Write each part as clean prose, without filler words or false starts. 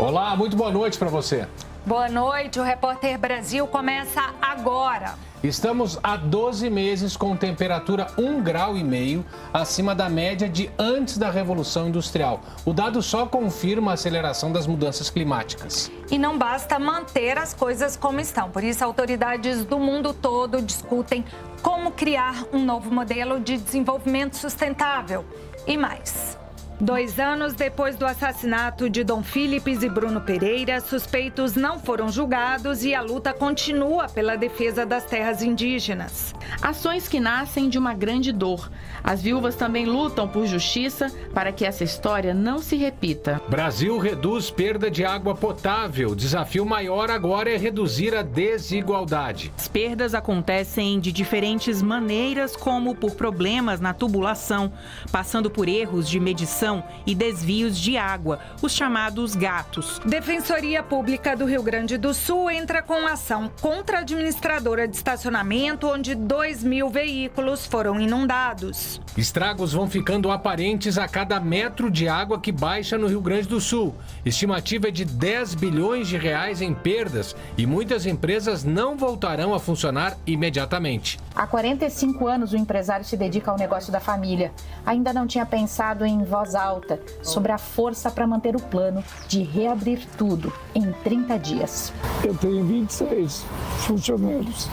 Olá, muito boa noite para você. Boa noite, o Repórter Brasil começa agora. Estamos há 12 meses com temperatura 1,5 grau acima da média de antes da Revolução Industrial. O dado só confirma a aceleração das mudanças climáticas. E não basta manter as coisas como estão. Por isso, autoridades do mundo todo discutem como criar um novo modelo de desenvolvimento sustentável. E mais. 2 anos depois do assassinato de Dom Philips e Bruno Pereira, suspeitos não foram julgados e a luta continua pela defesa das terras indígenas. Ações que nascem de uma grande dor. As viúvas também lutam por justiça para que essa história não se repita. Brasil reduz perda de água potável. O desafio maior agora é reduzir a desigualdade. As perdas acontecem de diferentes maneiras, como por problemas na tubulação, passando por erros de medição e desvios de água, os chamados gatos. Defensoria Pública do Rio Grande do Sul entra com ação contra a administradora de estacionamento, onde 2.000 veículos foram inundados. Estragos vão ficando aparentes a cada metro de água que baixa no Rio Grande do Sul. Estimativa é de 10 bilhões de reais em perdas e muitas empresas não voltarão a funcionar imediatamente. Há 45 anos o empresário se dedica ao negócio da família. Ainda não tinha pensado em voz alta sobre a força para manter o plano de reabrir tudo em 30 dias. Eu tenho 26 funcionários.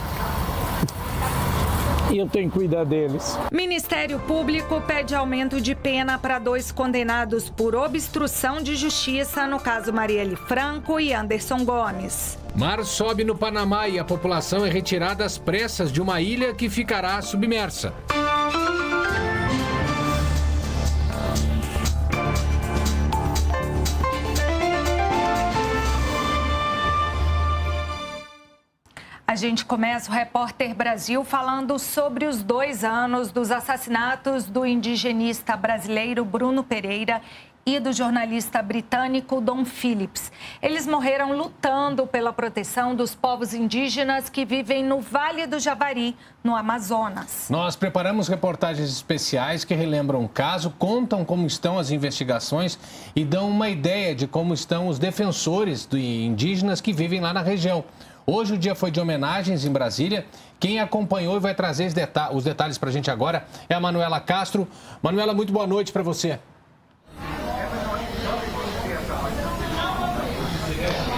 E eu tenho que cuidar deles. Ministério Público pede aumento de pena para 2 condenados por obstrução de justiça no caso Marielle Franco e Anderson Gomes. Mar sobe no Panamá e a população é retirada às pressas de uma ilha que ficará submersa. A gente começa o Repórter Brasil falando sobre os 2 anos dos assassinatos do indigenista brasileiro Bruno Pereira e do jornalista britânico Dom Philips. Eles morreram lutando pela proteção dos povos indígenas que vivem no Vale do Javari, no Amazonas. Nós preparamos reportagens especiais que relembram o caso, contam como estão as investigações e dão uma ideia de como estão os defensores de indígenas que vivem lá na região. Hoje o dia foi de homenagens em Brasília. Quem acompanhou e vai trazer os detalhes para a gente agora é a Manuela Castro. Manuela, muito boa noite para você.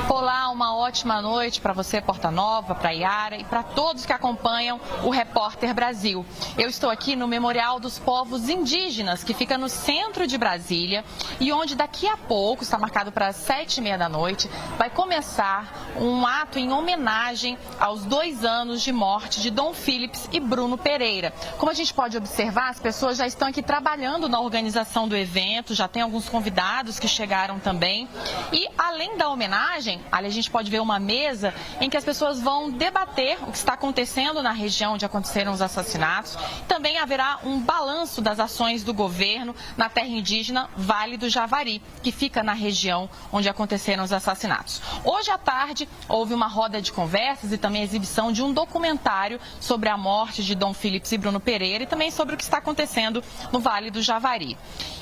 Olá, uma ótima noite para você, Porta Nova, para a Yara e para todos que acompanham o Repórter Brasil. Eu estou aqui no Memorial dos Povos Indígenas, que fica no centro de Brasília e onde daqui a pouco, está marcado para as 7h30 da noite, vai começar um ato em homenagem aos 2 anos de morte de Dom Philips e Bruno Pereira. Como a gente pode observar, as pessoas já estão aqui trabalhando na organização do evento, já tem alguns convidados que chegaram também. E além da homenagem, ali a gente pode ver uma mesa em que as pessoas vão debater o que está acontecendo na região onde aconteceram os assassinatos. Também haverá um balanço das ações do governo na terra indígena Vale do Javari, que fica na região onde aconteceram os assassinatos. Hoje à tarde houve uma roda de conversas e também a exibição de um documentário sobre a morte de Dom Philips e Bruno Pereira e também sobre o que está acontecendo no Vale do Javari.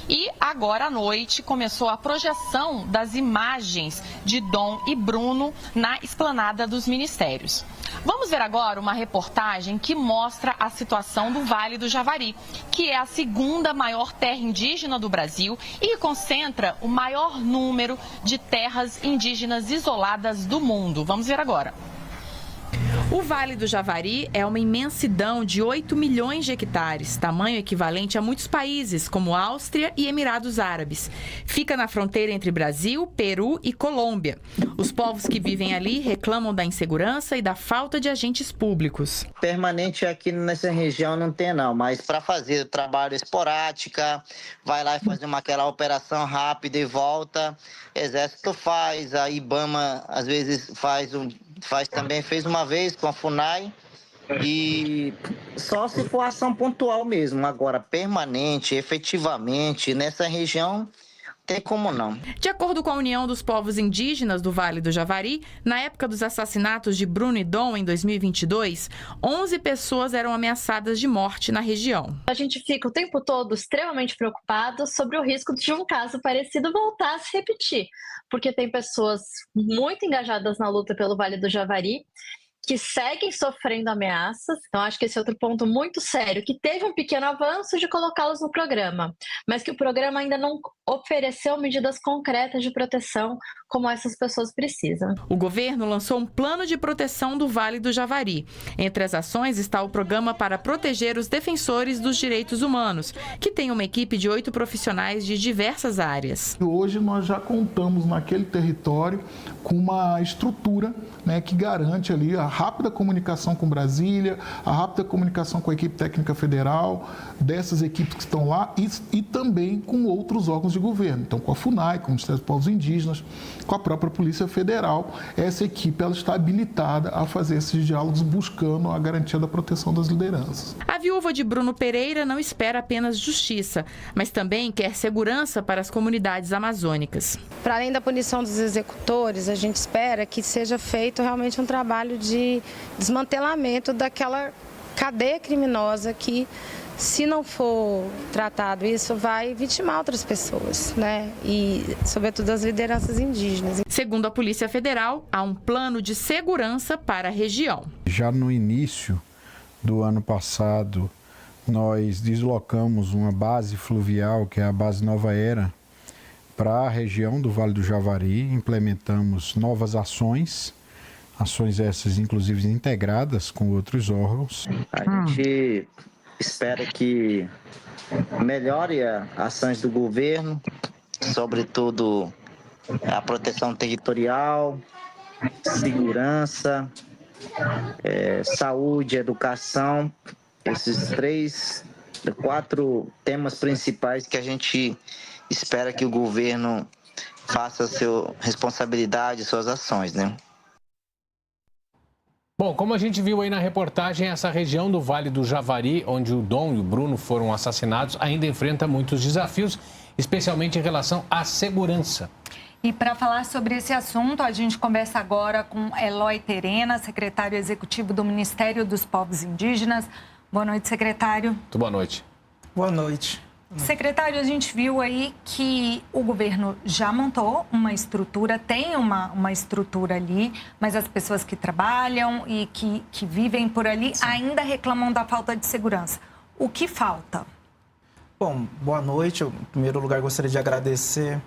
E agora à noite começou a projeção das imagens de Dom e Bruno na esplanada dos ministérios. Vamos ver agora uma reportagem que mostra a situação do Vale do Javari, que é a 2ª maior terra indígena do Brasil e que concentra o maior número de terras indígenas isoladas do mundo. Vamos ver agora. O Vale do Javari é uma imensidão de 8 milhões de hectares, tamanho equivalente a muitos países, como Áustria e Emirados Árabes. Fica na fronteira entre Brasil, Peru e Colômbia. Os povos que vivem ali reclamam da insegurança e da falta de agentes públicos. Permanente aqui nessa região não tem não, mas para fazer trabalho esporádica, vai lá e fazer aquela operação rápida e volta. Exército faz, a IBAMA às vezes fez uma vez com a FUNAI e só se for ação pontual mesmo. Agora, permanente, efetivamente, nessa região, tem como não. De acordo com a União dos Povos Indígenas do Vale do Javari, na época dos assassinatos de Bruno e Dom, em 2022, 11 pessoas eram ameaçadas de morte na região. A gente fica o tempo todo extremamente preocupado sobre o risco de um caso parecido voltar a se repetir, porque tem pessoas muito engajadas na luta pelo Vale do Javari que seguem sofrendo ameaças. Então, acho que esse é outro ponto muito sério, que teve um pequeno avanço de colocá-los no programa, mas que o programa ainda não ofereceu medidas concretas de proteção como essas pessoas precisam. O governo lançou um plano de proteção do Vale do Javari. Entre as ações está o programa para proteger os defensores dos direitos humanos, que tem uma equipe de 8 profissionais de diversas áreas. Hoje nós já contamos naquele território com uma estrutura, né, que garante ali a rápida comunicação com Brasília, a rápida comunicação com a equipe técnica federal, dessas equipes que estão lá e também com outros órgãos de governo. Então, com a FUNAI, com o Ministério dos Povos Indígenas, com a própria Polícia Federal. Essa equipe ela está habilitada a fazer esses diálogos buscando a garantia da proteção das lideranças. A viúva de Bruno Pereira não espera apenas justiça, mas também quer segurança para as comunidades amazônicas. Para além da punição dos executores, a gente espera que seja feito realmente um trabalho de desmantelamento daquela cadeia criminosa que, se não for tratado isso, vai vitimar outras pessoas, né? E, sobretudo, as lideranças indígenas. Segundo a Polícia Federal, há um plano de segurança para a região. Já no início do ano passado, nós deslocamos uma base fluvial, que é a base Nova Era, para a região do Vale do Javari. Implementamos novas ações essas, inclusive, integradas com outros órgãos. A gente espera que melhore as ações do governo, sobretudo a proteção territorial, segurança, saúde, educação, esses 4 temas principais que a gente espera que o governo faça a sua responsabilidade, suas ações, né? Bom, como a gente viu aí na reportagem, essa região do Vale do Javari, onde o Dom e o Bruno foram assassinados, ainda enfrenta muitos desafios, especialmente em relação à segurança. E para falar sobre esse assunto, a gente conversa agora com Eloy Terena, secretário executivo do Ministério dos Povos Indígenas. Boa noite, secretário. Muito boa noite. Boa noite. Secretário, a gente viu aí que o governo já montou uma estrutura, tem uma estrutura ali, mas as pessoas que trabalham e que vivem por ali ainda reclamam da falta de segurança. O que falta? Bom, boa noite. Eu, em primeiro lugar, gostaria de agradecer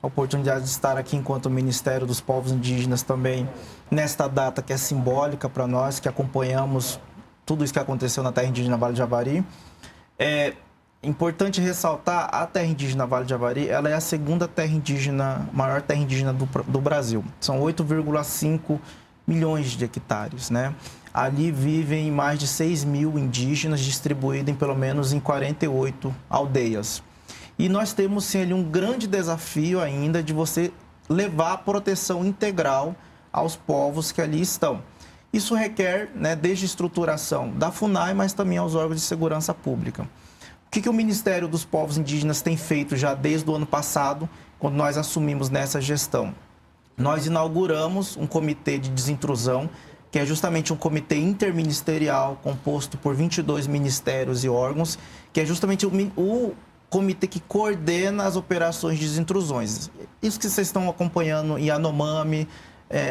a oportunidade de estar aqui enquanto Ministério dos Povos Indígenas também, nesta data que é simbólica para nós, que acompanhamos tudo isso que aconteceu na terra indígena Vale do Javari. É importante ressaltar, a terra indígena Vale do Javari, ela é a segunda terra indígena, maior terra indígena do Brasil. São 8,5 milhões de hectares, né? Ali vivem mais de 6 mil indígenas distribuídos em pelo menos em 48 aldeias. E nós temos, sim, ali um grande desafio ainda de você levar a proteção integral aos povos que ali estão. Isso requer, né, desde a estruturação da FUNAI, mas também aos órgãos de segurança pública. O que o Ministério dos Povos Indígenas tem feito já desde o ano passado, quando nós assumimos nessa gestão? Nós inauguramos um comitê de desintrusão, que é justamente um comitê interministerial composto por 22 ministérios e órgãos, que é justamente o comitê que coordena as operações de desintrusões. Isso que vocês estão acompanhando em Yanomami,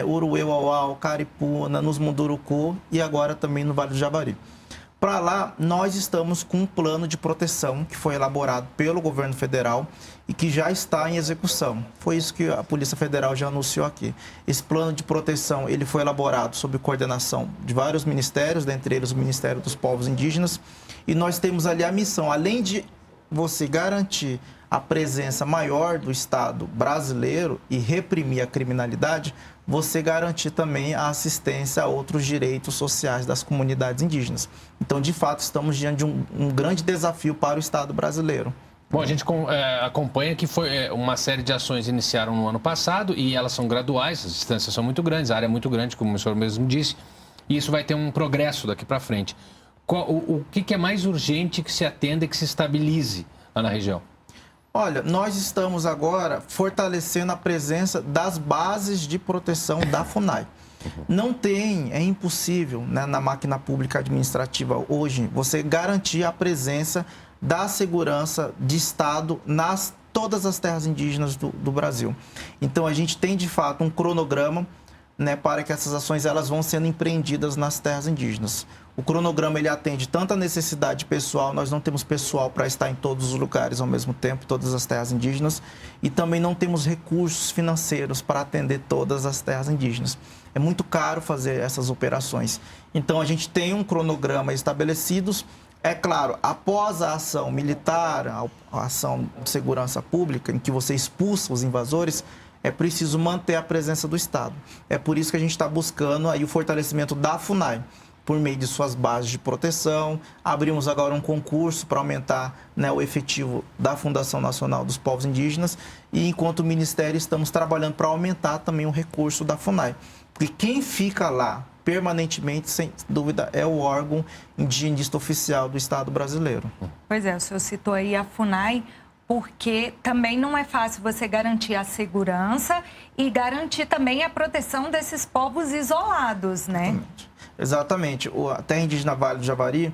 Uruê-Uauau, Caripuna, nos Munduruku e agora também no Vale do Javari. Para lá, nós estamos com um plano de proteção que foi elaborado pelo governo federal e que já está em execução. Foi isso que a Polícia Federal já anunciou aqui. Esse plano de proteção ele foi elaborado sob coordenação de vários ministérios, dentre eles o Ministério dos Povos Indígenas, e nós temos ali a missão, além de você garantir a presença maior do Estado brasileiro e reprimir a criminalidade, você garantir também a assistência a outros direitos sociais das comunidades indígenas. Então, de fato, estamos diante de um grande desafio para o Estado brasileiro. Bom, a gente acompanha que foi uma série de ações iniciaram no ano passado e elas são graduais, as distâncias são muito grandes, a área é muito grande, como o senhor mesmo disse, e isso vai ter um progresso daqui para frente. O que é mais urgente que se atenda e que se estabilize lá na região? Olha, nós estamos agora fortalecendo a presença das bases de proteção da FUNAI. Não tem, é impossível, né, na máquina pública administrativa hoje, você garantir a presença da segurança de Estado nas todas as terras indígenas do Brasil. Então, a gente tem, de fato, um cronograma, né, para que essas ações elas vão sendo empreendidas nas terras indígenas. O cronograma ele atende tanto a necessidade pessoal, nós não temos pessoal para estar em todos os lugares ao mesmo tempo, todas as terras indígenas, e também não temos recursos financeiros para atender todas as terras indígenas. É muito caro fazer essas operações. Então, a gente tem um cronograma estabelecido. É claro, após a ação militar, a ação de segurança pública, em que você expulsa os invasores, é preciso manter a presença do Estado. É por isso que a gente está buscando aí o fortalecimento da FUNAI, por meio de suas bases de proteção. Abrimos agora um concurso para aumentar, né, o efetivo da Fundação Nacional dos Povos Indígenas e, enquanto Ministério, estamos trabalhando para aumentar também o recurso da FUNAI. Porque quem fica lá permanentemente, sem dúvida, é o órgão indigenista oficial do Estado brasileiro. Pois é, o senhor citou aí a FUNAI, porque também não é fácil você garantir a segurança e garantir também a proteção desses povos isolados, né? Exatamente. A terra indígena Vale do Javari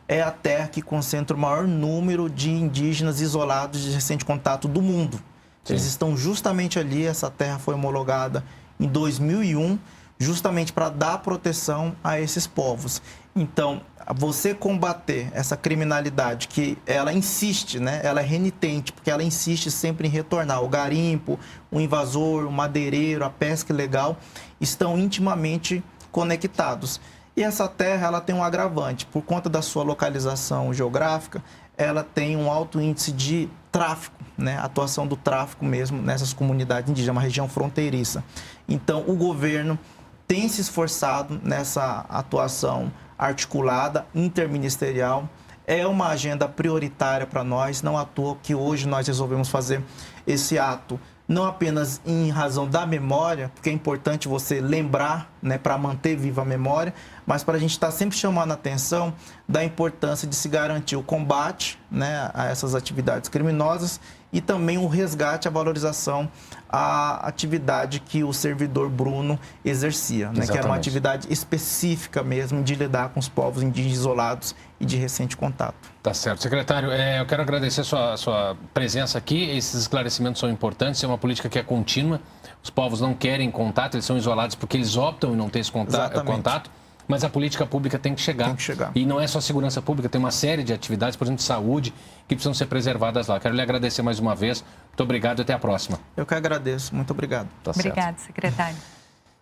é a terra que concentra o maior número de indígenas isolados de recente contato do mundo. Sim. Eles estão justamente ali, essa terra foi homologada em 2001, justamente para dar proteção a esses povos. Então, você combater essa criminalidade que ela insiste, né? Ela é renitente, porque ela insiste sempre em retornar. O garimpo, o invasor, o madeireiro, a pesca ilegal estão intimamente conectados. E essa terra ela tem um agravante. Por conta da sua localização geográfica, ela tem um alto índice de tráfico, né? Atuação do tráfico mesmo nessas comunidades indígenas, uma região fronteiriça. Então, o governo tem se esforçado nessa atuação articulada, interministerial. É uma agenda prioritária para nós, não à toa que hoje nós resolvemos fazer esse ato, não apenas em razão da memória, porque é importante você lembrar, né, para manter viva a memória, mas para a gente estar sempre chamando a atenção da importância de se garantir o combate, né, a essas atividades criminosas e também o resgate, a valorização à atividade que o servidor Bruno exercia, né, que era uma atividade específica mesmo de lidar com os povos indígenas isolados e de recente contato. Tá certo. Secretário, eu quero agradecer a sua presença aqui. Esses esclarecimentos são importantes, é uma política que é contínua. Os povos não querem contato, eles são isolados porque eles optam em não ter esse contato. Mas a política pública tem que chegar. E não é só segurança pública, tem uma série de atividades, por exemplo, de saúde, que precisam ser preservadas lá. Quero lhe agradecer mais uma vez. Muito obrigado e até a próxima. Eu que agradeço. Muito obrigado. Obrigado, secretário.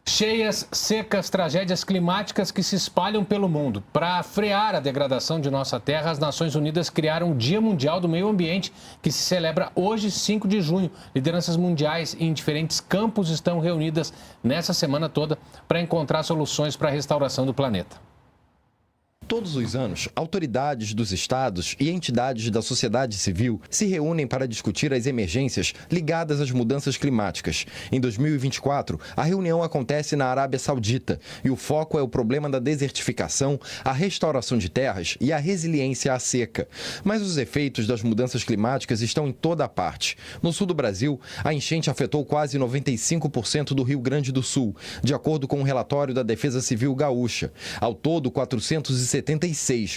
Cheias, secas, tragédias climáticas que se espalham pelo mundo. Para frear a degradação de nossa terra, as Nações Unidas criaram o Dia Mundial do Meio Ambiente, que se celebra hoje, 5 de junho. Lideranças mundiais em diferentes campos estão reunidas nessa semana toda para encontrar soluções para a restauração do planeta. Todos os anos, autoridades dos estados e entidades da sociedade civil se reúnem para discutir as emergências ligadas às mudanças climáticas. Em 2024, a reunião acontece na Arábia Saudita e o foco é o problema da desertificação, a restauração de terras e a resiliência à seca. Mas os efeitos das mudanças climáticas estão em toda a parte. No sul do Brasil, a enchente afetou quase 95% do Rio Grande do Sul, de acordo com um relatório da Defesa Civil Gaúcha. Ao todo, 476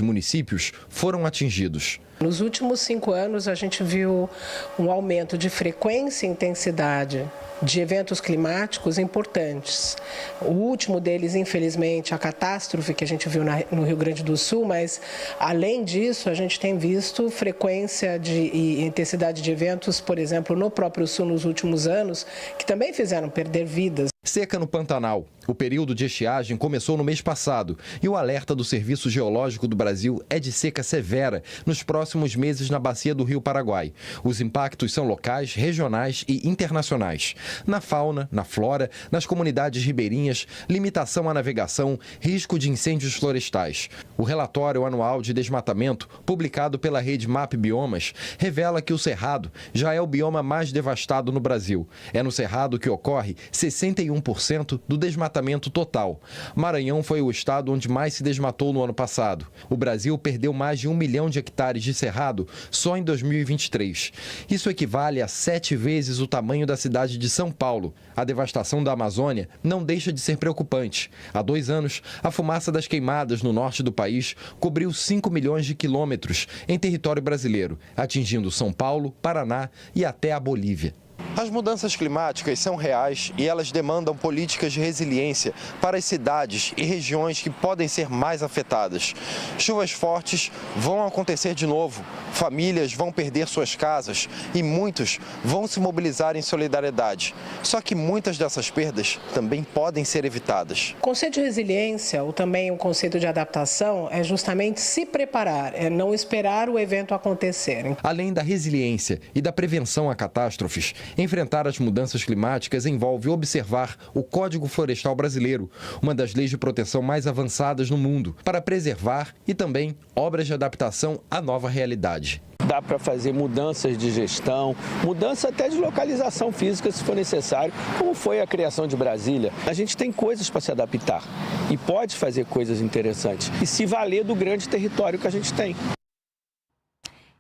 municípios foram atingidos. Nos últimos 5 anos, a gente viu um aumento de frequência e intensidade de eventos climáticos importantes. O último deles, infelizmente, a catástrofe que a gente viu no Rio Grande do Sul, mas, além disso, a gente tem visto frequência e intensidade de eventos, por exemplo, no próprio Sul nos últimos anos, que também fizeram perder vidas. Seca no Pantanal. O período de estiagem começou no mês passado e o alerta do Serviço Geológico do Brasil é de seca severa nos próximos meses na bacia do Rio Paraguai. Os impactos são locais, regionais e internacionais. Na fauna, na flora, nas comunidades ribeirinhas, limitação à navegação, risco de incêndios florestais. O relatório anual de desmatamento, publicado pela rede MAP Biomas, revela que o Cerrado já é o bioma mais devastado no Brasil. É no Cerrado que ocorre 61% 31% do desmatamento total. Maranhão foi o estado onde mais se desmatou no ano passado. O Brasil perdeu mais de 1 milhão de hectares de cerrado só em 2023. Isso equivale a 7 vezes o tamanho da cidade de São Paulo. A devastação da Amazônia não deixa de ser preocupante. Há 2 anos, a fumaça das queimadas no norte do país cobriu 5 milhões de quilômetros em território brasileiro, atingindo São Paulo, Paraná e até a Bolívia. As mudanças climáticas são reais e elas demandam políticas de resiliência para as cidades e regiões que podem ser mais afetadas. Chuvas fortes vão acontecer de novo, famílias vão perder suas casas e muitos vão se mobilizar em solidariedade. Só que muitas dessas perdas também podem ser evitadas. O conceito de resiliência, ou também o conceito de adaptação, é justamente se preparar, é não esperar o evento acontecer. Além da resiliência e da prevenção a catástrofes, enfrentar as mudanças climáticas envolve observar o Código Florestal Brasileiro, uma das leis de proteção mais avançadas no mundo, para preservar e também obras de adaptação à nova realidade. Dá para fazer mudanças de gestão, mudança até de localização física se for necessário, como foi a criação de Brasília. A gente tem coisas para se adaptar e pode fazer coisas interessantes e se valer do grande território que a gente tem.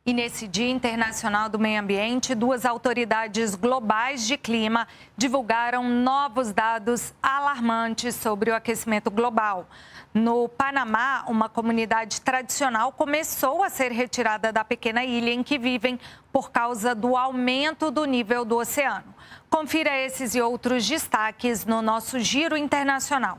E nesse Dia Internacional do Meio Ambiente, 2 autoridades globais de clima divulgaram novos dados alarmantes sobre o aquecimento global. No Panamá, uma comunidade tradicional começou a ser retirada da pequena ilha em que vivem por causa do aumento do nível do oceano. Confira esses e outros destaques no nosso Giro Internacional.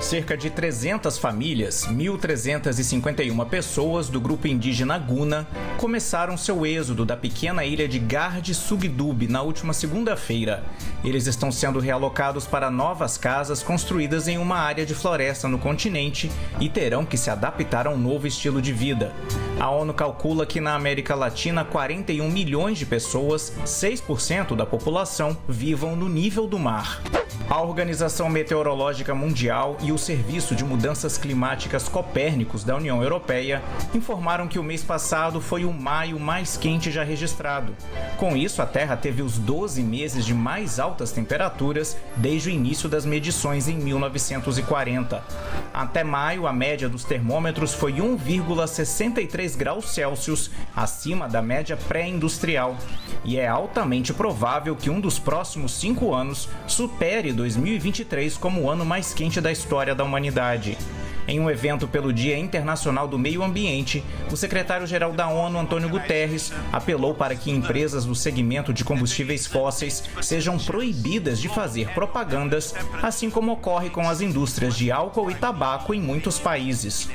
Cerca de 300 famílias, 1.351 pessoas do grupo indígena Guna começaram seu êxodo da pequena ilha de Garde Sugdub na última segunda-feira. Eles estão sendo realocados para novas casas construídas em uma área de floresta no continente e terão que se adaptar a um novo estilo de vida. A ONU calcula que na América Latina, 41 milhões de pessoas, 6% da população, vivam no nível do mar. A Organização Meteorológica Mundial e o Serviço de Mudanças Climáticas Copérnicos da União Europeia informaram que o mês passado foi o maio mais quente já registrado. Com isso, a Terra teve os 12 meses de mais altas temperaturas desde o início das medições em 1940. Até maio, a média dos termômetros foi 1,63 graus Celsius, acima da média pré-industrial. E é altamente provável que um dos próximos 5 anos supere 2023 como o ano mais quente da história da humanidade. Em um evento pelo Dia Internacional do Meio Ambiente, o secretário-geral da ONU, Antônio Guterres, apelou para que empresas do segmento de combustíveis fósseis sejam proibidas de fazer propagandas, assim como ocorre com as indústrias de álcool e tabaco em muitos países.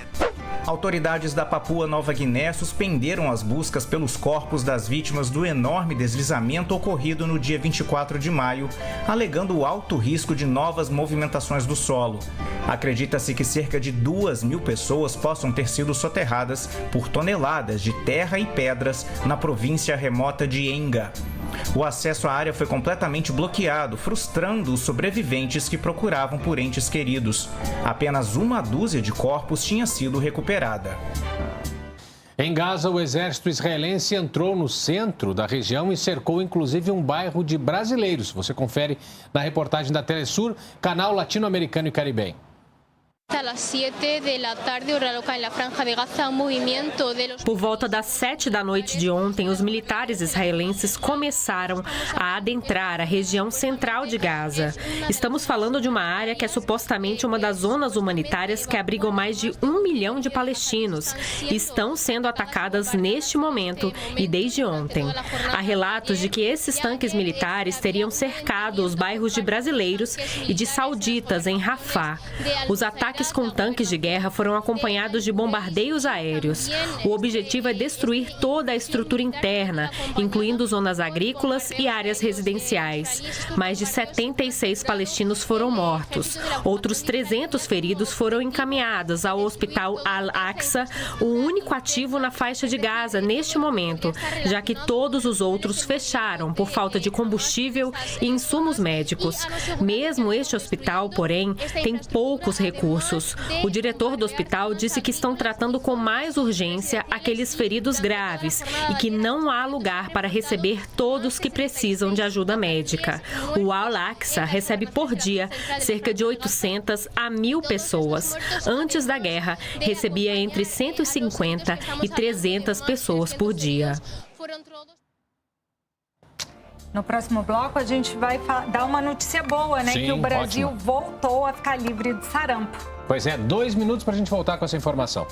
Autoridades da Papua Nova Guiné suspenderam as buscas pelos corpos das vítimas do enorme deslizamento ocorrido no dia 24 de maio, alegando o alto risco de novas movimentações do solo. Acredita-se que cerca de 2.000 pessoas possam ter sido soterradas por toneladas de terra e pedras na província remota de Enga. O acesso à área foi completamente bloqueado, frustrando os sobreviventes que procuravam por entes queridos. Apenas uma dúzia de corpos tinha sido recuperada. Em Gaza, o exército israelense entrou no centro da região e cercou inclusive um bairro de brasileiros. Você confere na reportagem da Telesur, canal latino-americano e caribenho. Por volta das 7 da noite de ontem, os militares israelenses começaram a adentrar a região central de Gaza. Estamos falando de uma área que é supostamente uma das zonas humanitárias que abrigam mais de 1 milhão de palestinos. Estão sendo atacadas neste momento e desde ontem. Há relatos de que esses tanques militares teriam cercado os bairros de brasileiros e de sauditas em Rafah. Os ataques com tanques de guerra foram acompanhados de bombardeios aéreos. O objetivo é destruir toda a estrutura interna, incluindo zonas agrícolas e áreas residenciais. Mais de 76 palestinos foram mortos. Outros 300 feridos foram encaminhados ao Hospital Al-Aqsa, o único ativo na faixa de Gaza neste momento, já que todos os outros fecharam por falta de combustível e insumos médicos. Mesmo este hospital, porém, tem poucos recursos recursos. O diretor do hospital disse que estão tratando com mais urgência aqueles feridos graves e que não há lugar para receber todos que precisam de ajuda médica. O Al-Aqsa recebe por dia cerca de 800 a 1.000 pessoas. Antes da guerra, recebia entre 150 e 300 pessoas por dia. No próximo bloco, a gente vai dar uma notícia boa, né? Sim, que o Brasil ótimo. voltou a ficar livre de sarampo. Pois é, 2 minutos para a gente voltar com essa informação.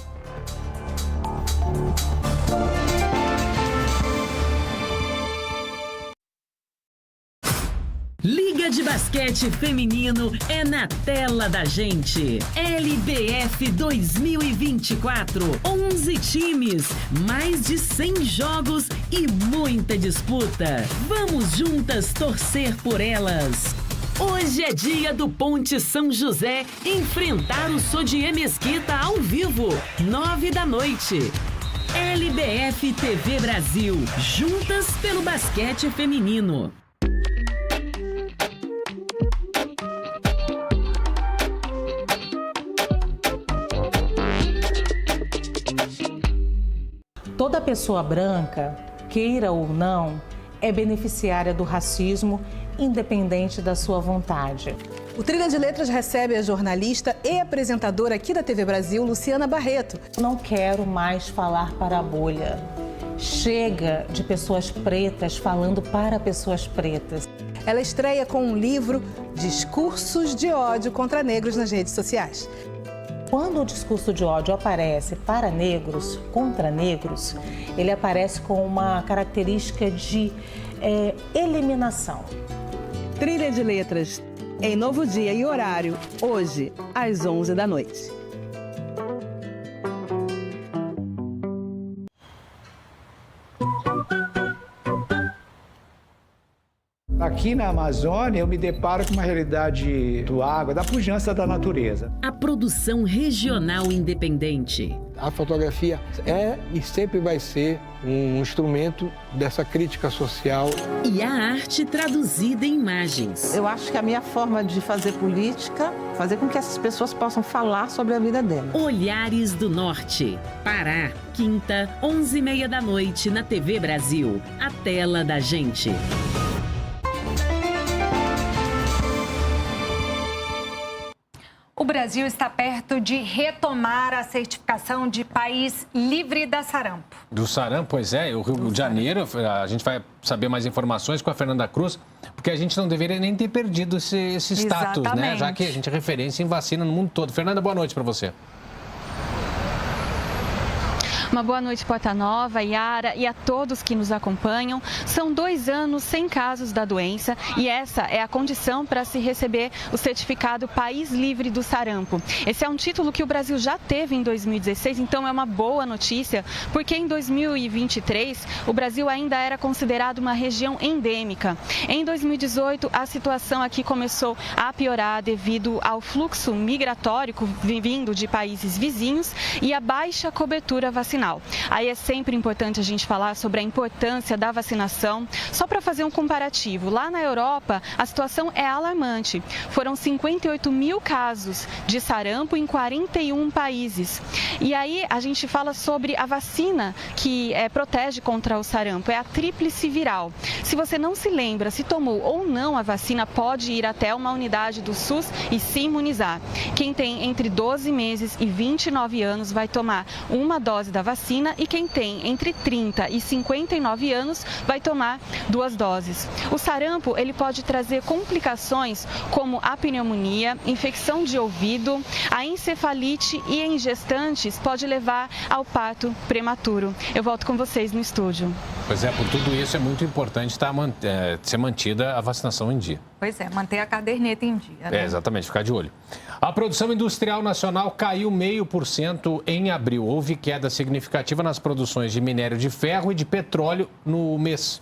Liga de Basquete Feminino é na tela da gente. LBF 2024. 11 times, mais de 100 jogos e muita disputa. Vamos juntas torcer por elas. Hoje é dia do Ponte São José enfrentar o Sodier Mesquita ao vivo, 21h. LBF TV Brasil, juntas pelo basquete feminino. Toda pessoa branca, queira ou não, é beneficiária do racismo, independente da sua vontade. O Trilha de Letras recebe a jornalista e apresentadora aqui da TV Brasil, Luciana Barreto. Não quero mais falar para a bolha. Chega de pessoas pretas falando para pessoas pretas. Ela estreia com um livro, Discursos de Ódio contra Negros nas redes sociais. Quando o discurso de ódio aparece para negros, contra negros, ele aparece com uma característica de eliminação. Trilha de Letras, em novo dia e horário, hoje, às 11h. Aqui na Amazônia, eu me deparo com uma realidade do água, da pujança da natureza. A produção regional independente. A fotografia é e sempre vai ser um instrumento dessa crítica social. E a arte traduzida em imagens. Eu acho que a minha forma de fazer política, fazer com que essas pessoas possam falar sobre a vida delas. Olhares do Norte. Pará, quinta, 11h30 na TV Brasil. A tela da gente. O Brasil está perto de retomar a certificação de país livre da sarampo. Do sarampo, pois é. O Rio de Janeiro, a gente vai saber mais informações com a Fernanda Cruz, porque a gente não deveria nem ter perdido esse status, né? Já que a gente é referência em vacina no mundo todo. Fernanda, boa noite para você. Uma boa noite, Porta Nova, Yara e a todos que nos acompanham. São 2 anos sem casos da doença e essa é a condição para se receber o certificado País Livre do Sarampo. Esse é um título que o Brasil já teve em 2016, então é uma boa notícia, porque em 2023 o Brasil ainda era considerado uma região endêmica. Em 2018, a situação aqui começou a piorar devido ao fluxo migratório vindo de países vizinhos e a baixa cobertura vacinal. Aí é sempre importante a gente falar sobre a importância da vacinação. Só para fazer um comparativo, lá na Europa a situação é alarmante. Foram 58 mil casos de sarampo em 41 países. E aí a gente fala sobre a vacina que protege contra o sarampo, é a tríplice viral. Se você não se lembra se tomou ou não a vacina, pode ir até uma unidade do SUS e se imunizar. Quem tem entre 12 meses e 29 anos vai tomar uma dose da vacina e quem tem entre 30 e 59 anos vai tomar 2 doses. O sarampo, ele pode trazer complicações como a pneumonia, infecção de ouvido, a encefalite e em gestantes pode levar ao parto prematuro. Eu volto com vocês no estúdio. Pois é, por tudo isso é muito importante ser mantida a vacinação em dia. Pois é, manter a caderneta em dia, né? Exatamente, ficar de olho. A produção industrial nacional caiu 0,5% em abril. Houve queda significativa nas produções de minério de ferro e de petróleo no mês.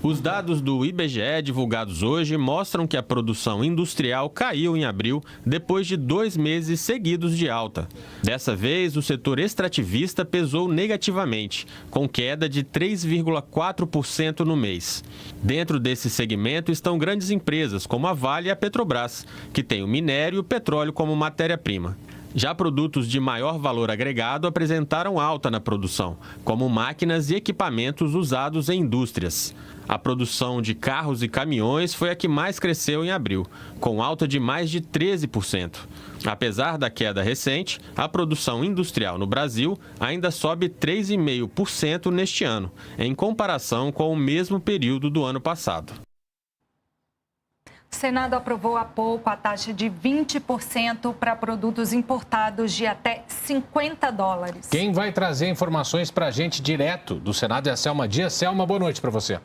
Os dados do IBGE divulgados hoje mostram que a produção industrial caiu em abril depois de 2 meses seguidos de alta. Dessa vez, o setor extrativista pesou negativamente, com queda de 3,4% no mês. Dentro desse segmento estão grandes empresas como a Vale e a Petrobras, que têm o minério e o petróleo como matéria-prima. Já produtos de maior valor agregado apresentaram alta na produção, como máquinas e equipamentos usados em indústrias. A produção de carros e caminhões foi a que mais cresceu em abril, com alta de mais de 13%. Apesar da queda recente, a produção industrial no Brasil ainda sobe 3,5% neste ano, em comparação com o mesmo período do ano passado. O Senado aprovou há pouco a taxa de 20% para produtos importados de até $50. Quem vai trazer informações para a gente direto do Senado é a Selma Dias. Selma, boa noite para você.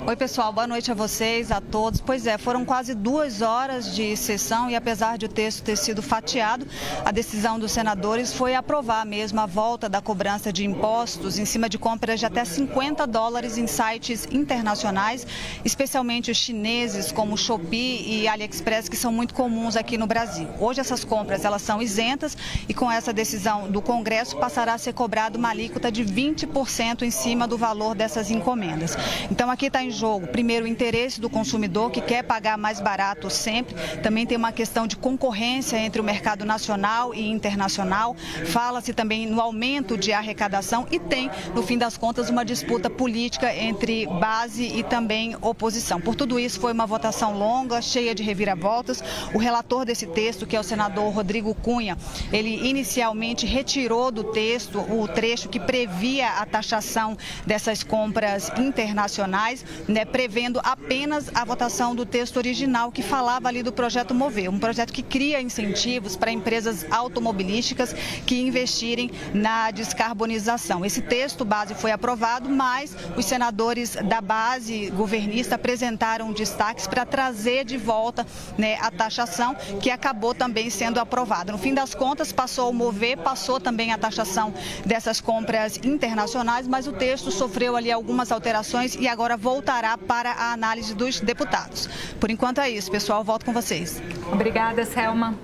Oi, pessoal, boa noite a vocês, a todos. Pois é, foram quase 2 horas de sessão e apesar de o texto ter sido fatiado, a decisão dos senadores foi aprovar mesmo a volta da cobrança de impostos em cima de compras de até $50 em sites internacionais, especialmente os chineses como Shopee e AliExpress, que são muito comuns aqui no Brasil. Hoje essas compras elas são isentas e com essa decisão do Congresso passará a ser cobrada uma alíquota de 20% em cima do valor dessas encomendas. Então aqui está em jogo, primeiro, o interesse do consumidor, que quer pagar mais barato sempre. Também tem uma questão de concorrência entre o mercado nacional e internacional. Fala-se também no aumento de arrecadação e tem, no fim das contas, uma disputa política entre base e também oposição. Por tudo isso, foi uma votação longa, cheia de reviravoltas. O relator desse texto, que é o senador Rodrigo Cunha, ele inicialmente retirou do texto o trecho que previa a taxação dessas compras internacionais, prevendo apenas a votação do texto original que falava ali do projeto Mover, um projeto que cria incentivos para empresas automobilísticas que investirem na descarbonização. Esse texto base foi aprovado, mas os senadores da base governista apresentaram destaques para trazer de volta a taxação, que acabou também sendo aprovada. No fim das contas, passou o Mover, passou também a taxação dessas compras internacionais, mas o texto sofreu ali algumas alterações e agora voltará para a análise dos deputados. Por enquanto é isso, pessoal. Volto com vocês. Obrigada, Selma.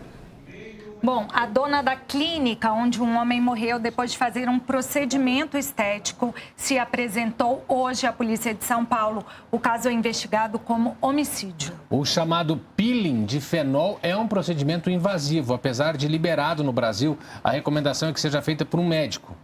Bom, a dona da clínica onde um homem morreu depois de fazer um procedimento estético se apresentou hoje à Polícia de São Paulo. O caso é investigado como homicídio. O chamado peeling de fenol é um procedimento invasivo. Apesar de liberado no Brasil, a recomendação é que seja feita por um médico.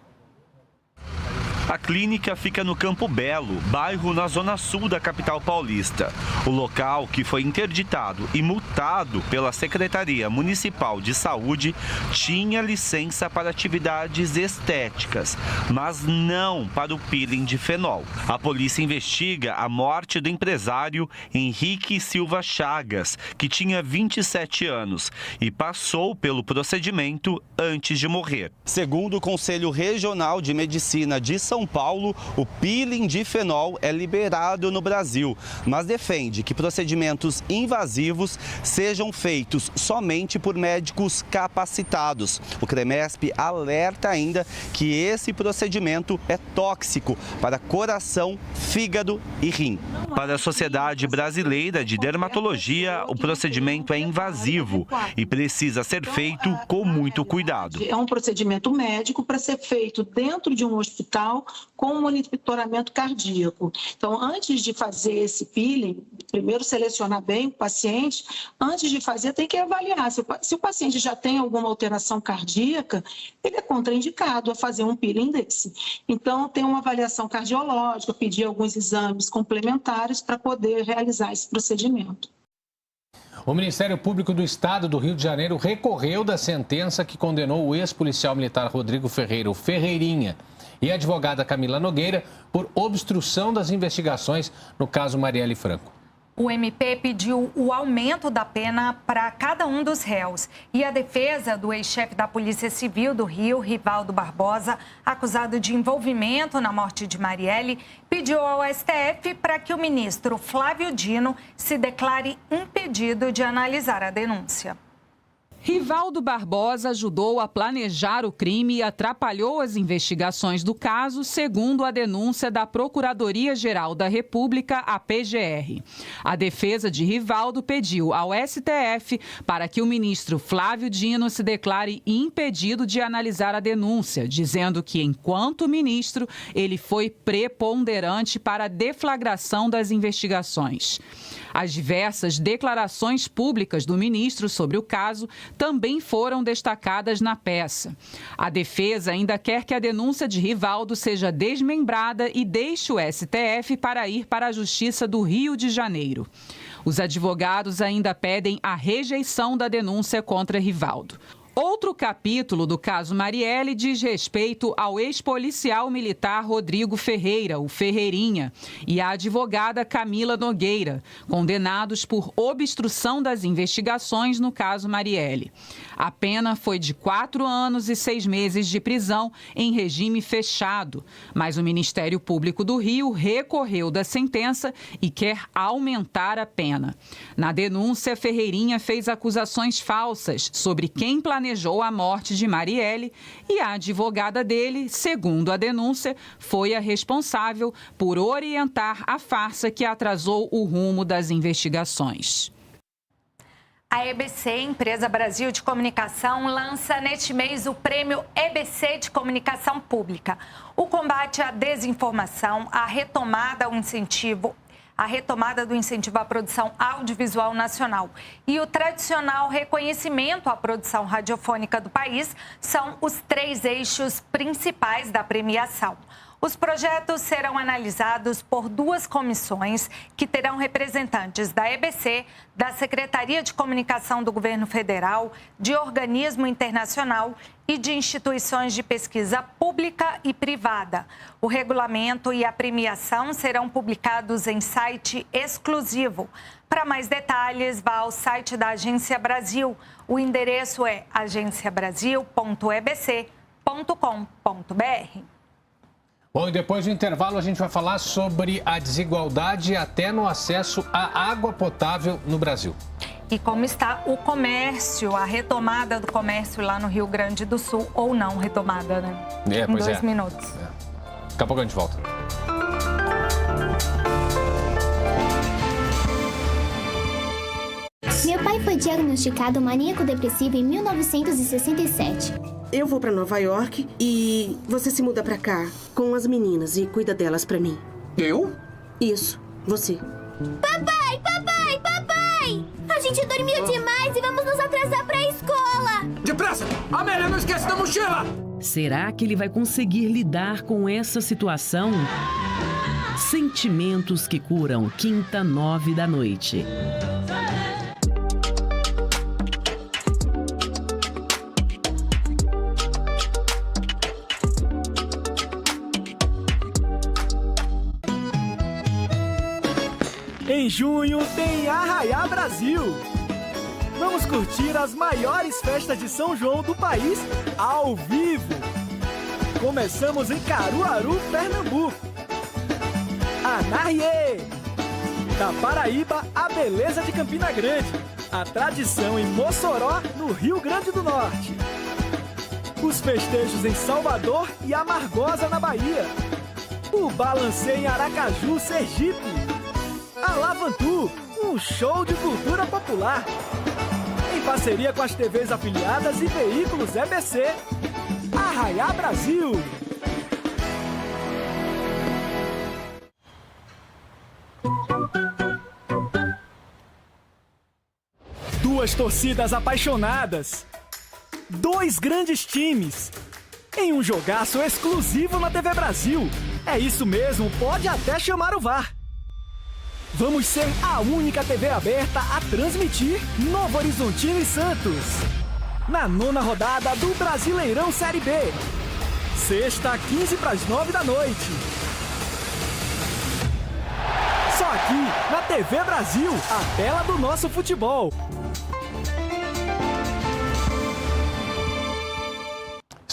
A clínica fica no Campo Belo, bairro na zona sul da capital paulista. O local, que foi interditado e multado pela Secretaria Municipal de Saúde, tinha licença para atividades estéticas, mas não para o peeling de fenol. A polícia investiga a morte do empresário Henrique Silva Chagas, que tinha 27 anos e passou pelo procedimento antes de morrer. Segundo o Conselho Regional de Medicina de São Paulo, o peeling de fenol é liberado no Brasil, mas defende que procedimentos invasivos sejam feitos somente por médicos capacitados. O CREMESP alerta ainda que esse procedimento é tóxico para coração, fígado e rim. Para a Sociedade Brasileira de Dermatologia, o procedimento é invasivo e precisa ser feito com muito cuidado. É um procedimento médico para ser feito dentro de um hospital com monitoramento cardíaco. Então, antes de fazer esse peeling, primeiro selecionar bem o paciente. Antes de fazer, tem que avaliar. Se o paciente já tem alguma alteração cardíaca, ele é contraindicado a fazer um peeling desse. Então, tem uma avaliação cardiológica, pedir alguns exames complementares para poder realizar esse procedimento. O Ministério Público do Estado do Rio de Janeiro recorreu da sentença que condenou o ex-policial militar Rodrigo Ferreira, o Ferreirinha, e a advogada Camila Nogueira por obstrução das investigações no caso Marielle Franco. O MP pediu o aumento da pena para cada um dos réus. E a defesa do ex-chefe da Polícia Civil do Rio, Rivaldo Barbosa, acusado de envolvimento na morte de Marielle, pediu ao STF para que o ministro Flávio Dino se declare impedido de analisar a denúncia. Rivaldo Barbosa ajudou a planejar o crime e atrapalhou as investigações do caso, segundo a denúncia da Procuradoria-Geral da República, a PGR. A defesa de Rivaldo pediu ao STF para que o ministro Flávio Dino se declare impedido de analisar a denúncia, dizendo que, enquanto ministro, ele foi preponderante para a deflagração das investigações. As diversas declarações públicas do ministro sobre o caso também foram destacadas na peça. A defesa ainda quer que a denúncia de Rivaldo seja desmembrada e deixe o STF para ir para a Justiça do Rio de Janeiro. Os advogados ainda pedem a rejeição da denúncia contra Rivaldo. Outro capítulo do caso Marielle diz respeito ao ex-policial militar Rodrigo Ferreira, o Ferreirinha, e à advogada Camila Nogueira, condenados por obstrução das investigações no caso Marielle. A pena foi de 4 anos e 6 meses de prisão em regime fechado, mas o Ministério Público do Rio recorreu da sentença e quer aumentar a pena. Na denúncia, Ferreirinha fez acusações falsas sobre quem planejou a morte de Marielle e a advogada dele, segundo a denúncia, foi a responsável por orientar a farsa que atrasou o rumo das investigações. A EBC, Empresa Brasil de Comunicação, lança neste mês o Prêmio EBC de Comunicação Pública. O combate à desinformação, a retomada do incentivo à produção audiovisual nacional e o tradicional reconhecimento à produção radiofônica do país são os 3 eixos principais da premiação. Os projetos serão analisados por 2 comissões que terão representantes da EBC, da Secretaria de Comunicação do Governo Federal, de organismo internacional e de instituições de pesquisa pública e privada. O regulamento e a premiação serão publicados em site exclusivo. Para mais detalhes, vá ao site da Agência Brasil. O endereço é agenciabrasil.ebc.com.br. Bom, e depois do intervalo a gente vai falar sobre a desigualdade até no acesso à água potável no Brasil. E como está o comércio, a retomada do comércio lá no Rio Grande do Sul, ou não retomada, né? Em 2 minutos. Daqui a pouco a gente volta. Meu pai foi diagnosticado maníaco-depressivo em 1967. Eu vou pra Nova York e você se muda pra cá com as meninas e cuida delas pra mim. Eu? Isso, você. Papai, papai, papai! A gente dormiu demais e vamos nos atrasar pra escola. Depressa! Amélia, não esquece da mochila! Será que ele vai conseguir lidar com essa situação? Sentimentos que Curam, quinta, 9 da noite. Em junho tem Arraiá Brasil. Vamos curtir as maiores festas de São João do país ao vivo. Começamos em Caruaru, Pernambuco. Anarriê! Da Paraíba, a beleza de Campina Grande. A tradição em Mossoró, no Rio Grande do Norte. Os festejos em Salvador e Amargosa, na Bahia. O Balancê em Aracaju, Sergipe. A Lavantu, um show de cultura popular. Em parceria com as TVs afiliadas e veículos EBC. Arraiá Brasil. Duas torcidas apaixonadas. 2 grandes times. Em um jogaço exclusivo na TV Brasil. É isso mesmo, pode até chamar o VAR. Vamos ser a única TV aberta a transmitir Novo Horizontino e Santos. Na 9ª rodada do Brasileirão Série B. Sexta, 8:45 da noite. Só aqui, na TV Brasil, a tela do nosso futebol.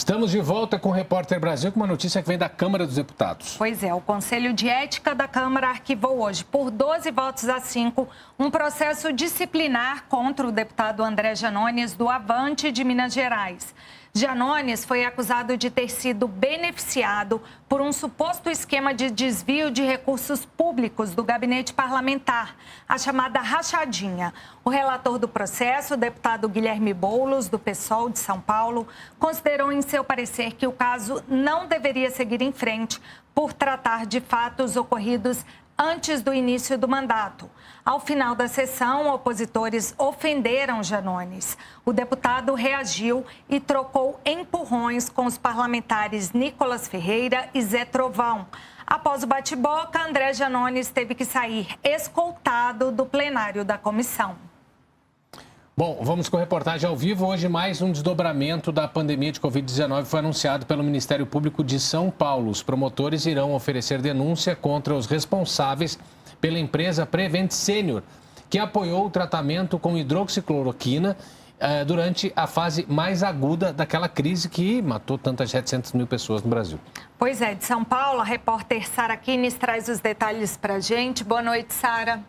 Estamos de volta com o Repórter Brasil com uma notícia que vem da Câmara dos Deputados. Pois é, o Conselho de Ética da Câmara arquivou hoje, por 12 votos a 5, um processo disciplinar contra o deputado André Janones, do Avante de Minas Gerais. Janones foi acusado de ter sido beneficiado por um suposto esquema de desvio de recursos públicos do gabinete parlamentar, a chamada rachadinha. O relator do processo, o deputado Guilherme Boulos, do PSOL de São Paulo, considerou em seu parecer que o caso não deveria seguir em frente por tratar de fatos ocorridos antes do início do mandato. Ao final da sessão, opositores ofenderam Janones. O deputado reagiu e trocou empurrões com os parlamentares Nicolas Ferreira e Zé Trovão. Após o bate-boca, André Janones teve que sair escoltado do plenário da comissão. Bom, vamos com a reportagem ao vivo. Hoje, mais um desdobramento da pandemia de Covid-19 foi anunciado pelo Ministério Público de São Paulo. Os promotores irão oferecer denúncia contra os responsáveis pela empresa Prevent Senior, que apoiou o tratamento com hidroxicloroquina durante a fase mais aguda daquela crise que matou tantas 700 mil pessoas no Brasil. Pois é, de São Paulo, a repórter Sara Kines traz os detalhes para a gente. Boa noite, Sara.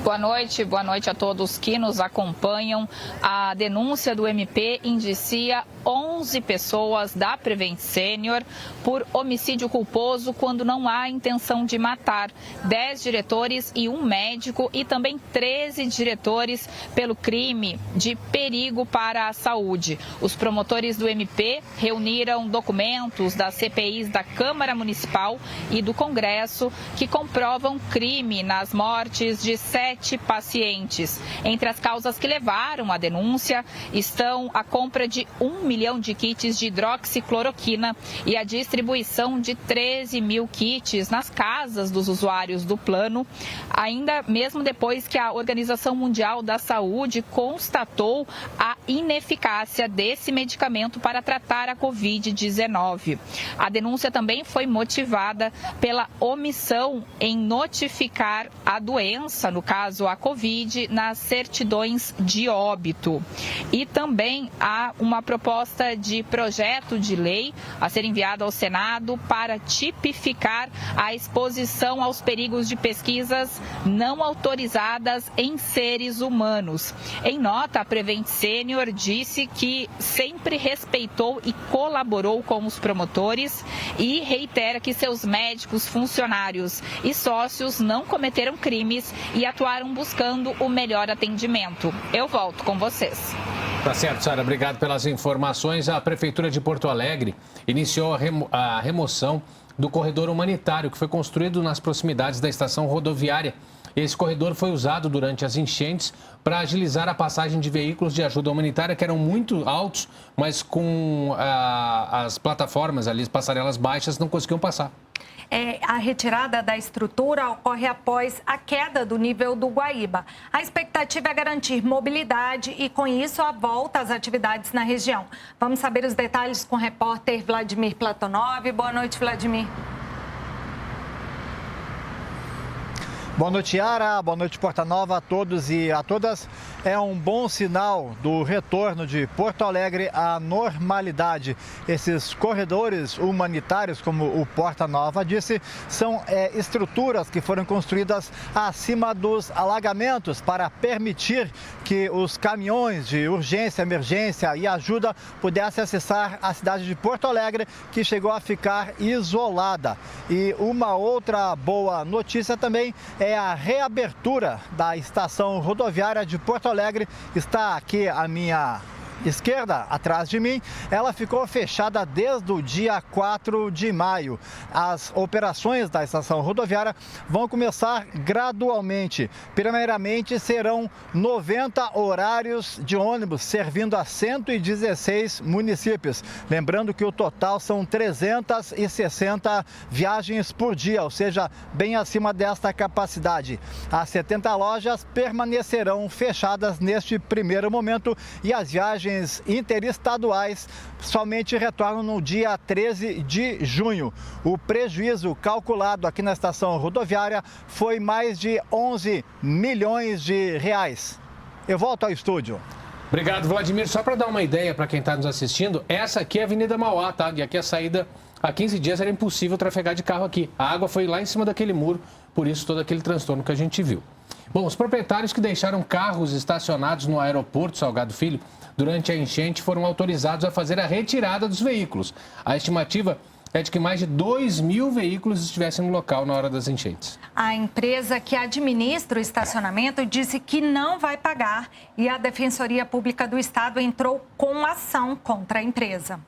Boa noite a todos que nos acompanham. A denúncia do MP indicia 11 pessoas da Prevent Senior por homicídio culposo quando não há intenção de matar, 10 diretores e um médico e também 13 diretores pelo crime de perigo para a saúde. Os promotores do MP reuniram documentos das CPIs da Câmara Municipal e do Congresso que comprovam crime nas mortes de 7 pacientes. Entre as causas que levaram à denúncia estão a compra de 1 milhão de kits de hidroxicloroquina e a distribuição de 13 mil kits nas casas dos usuários do plano, ainda mesmo depois que a Organização Mundial da Saúde constatou a ineficácia desse medicamento para tratar a Covid-19. A denúncia também foi motivada pela omissão em notificar a doença, no caso a Covid, nas certidões de óbito. E também há uma proposta de projeto de lei a ser enviada ao Senado para tipificar a exposição aos perigos de pesquisas não autorizadas em seres humanos. Em nota, a Prevent Senior disse que sempre respeitou e colaborou com os promotores e reitera que seus médicos, funcionários e sócios não cometeram crimes e atuaram buscando o melhor atendimento. Eu volto com vocês. Tá certo, Sara. Obrigado pelas informações. A Prefeitura de Porto Alegre iniciou a remoção do corredor humanitário que foi construído nas proximidades da estação rodoviária. Esse corredor foi usado durante as enchentes para agilizar a passagem de veículos de ajuda humanitária que eram muito altos, mas com as plataformas ali, as passarelas baixas, não conseguiam passar. A retirada da estrutura ocorre após a queda do nível do Guaíba. A expectativa é garantir mobilidade e, com isso, a volta às atividades na região. Vamos saber os detalhes com o repórter Vladimir Platonov. Boa noite, Vladimir. Boa noite, Yara. Boa noite, Porta Nova, a todos e a todas. É um bom sinal do retorno de Porto Alegre à normalidade. Esses corredores humanitários, como o Porta Nova disse, são estruturas que foram construídas acima dos alagamentos para permitir que os caminhões de urgência, emergência e ajuda pudessem acessar a cidade de Porto Alegre, que chegou a ficar isolada. E uma outra boa notícia também é a reabertura da estação rodoviária de Porto Alegre. Está aqui à minha esquerda, atrás de mim. Ela ficou fechada desde o dia 4 de maio. As operações da estação rodoviária vão começar gradualmente. Primeiramente, serão 90 horários de ônibus, servindo a 116 municípios. Lembrando que o total são 360 viagens por dia, ou seja, bem acima desta capacidade. As 70 lojas permanecerão fechadas neste primeiro momento e as viagens interestaduais somente retornam no dia 13 de junho. O prejuízo calculado aqui na estação rodoviária foi mais de 11 milhões de reais. Eu volto ao estúdio. Obrigado, Vladimir. Só para dar uma ideia para quem está nos assistindo, essa aqui é a Avenida Mauá, tá? E aqui a saída, há 15 dias era impossível trafegar de carro aqui. A água foi lá em cima daquele muro, por isso todo aquele transtorno que a gente viu. Bom, os proprietários que deixaram carros estacionados no aeroporto Salgado Filho durante a enchente foram autorizados a fazer a retirada dos veículos. A estimativa é de que mais de 2.000 veículos estivessem no local na hora das enchentes. A empresa que administra o estacionamento disse que não vai pagar e a Defensoria Pública do Estado entrou com ação contra a empresa.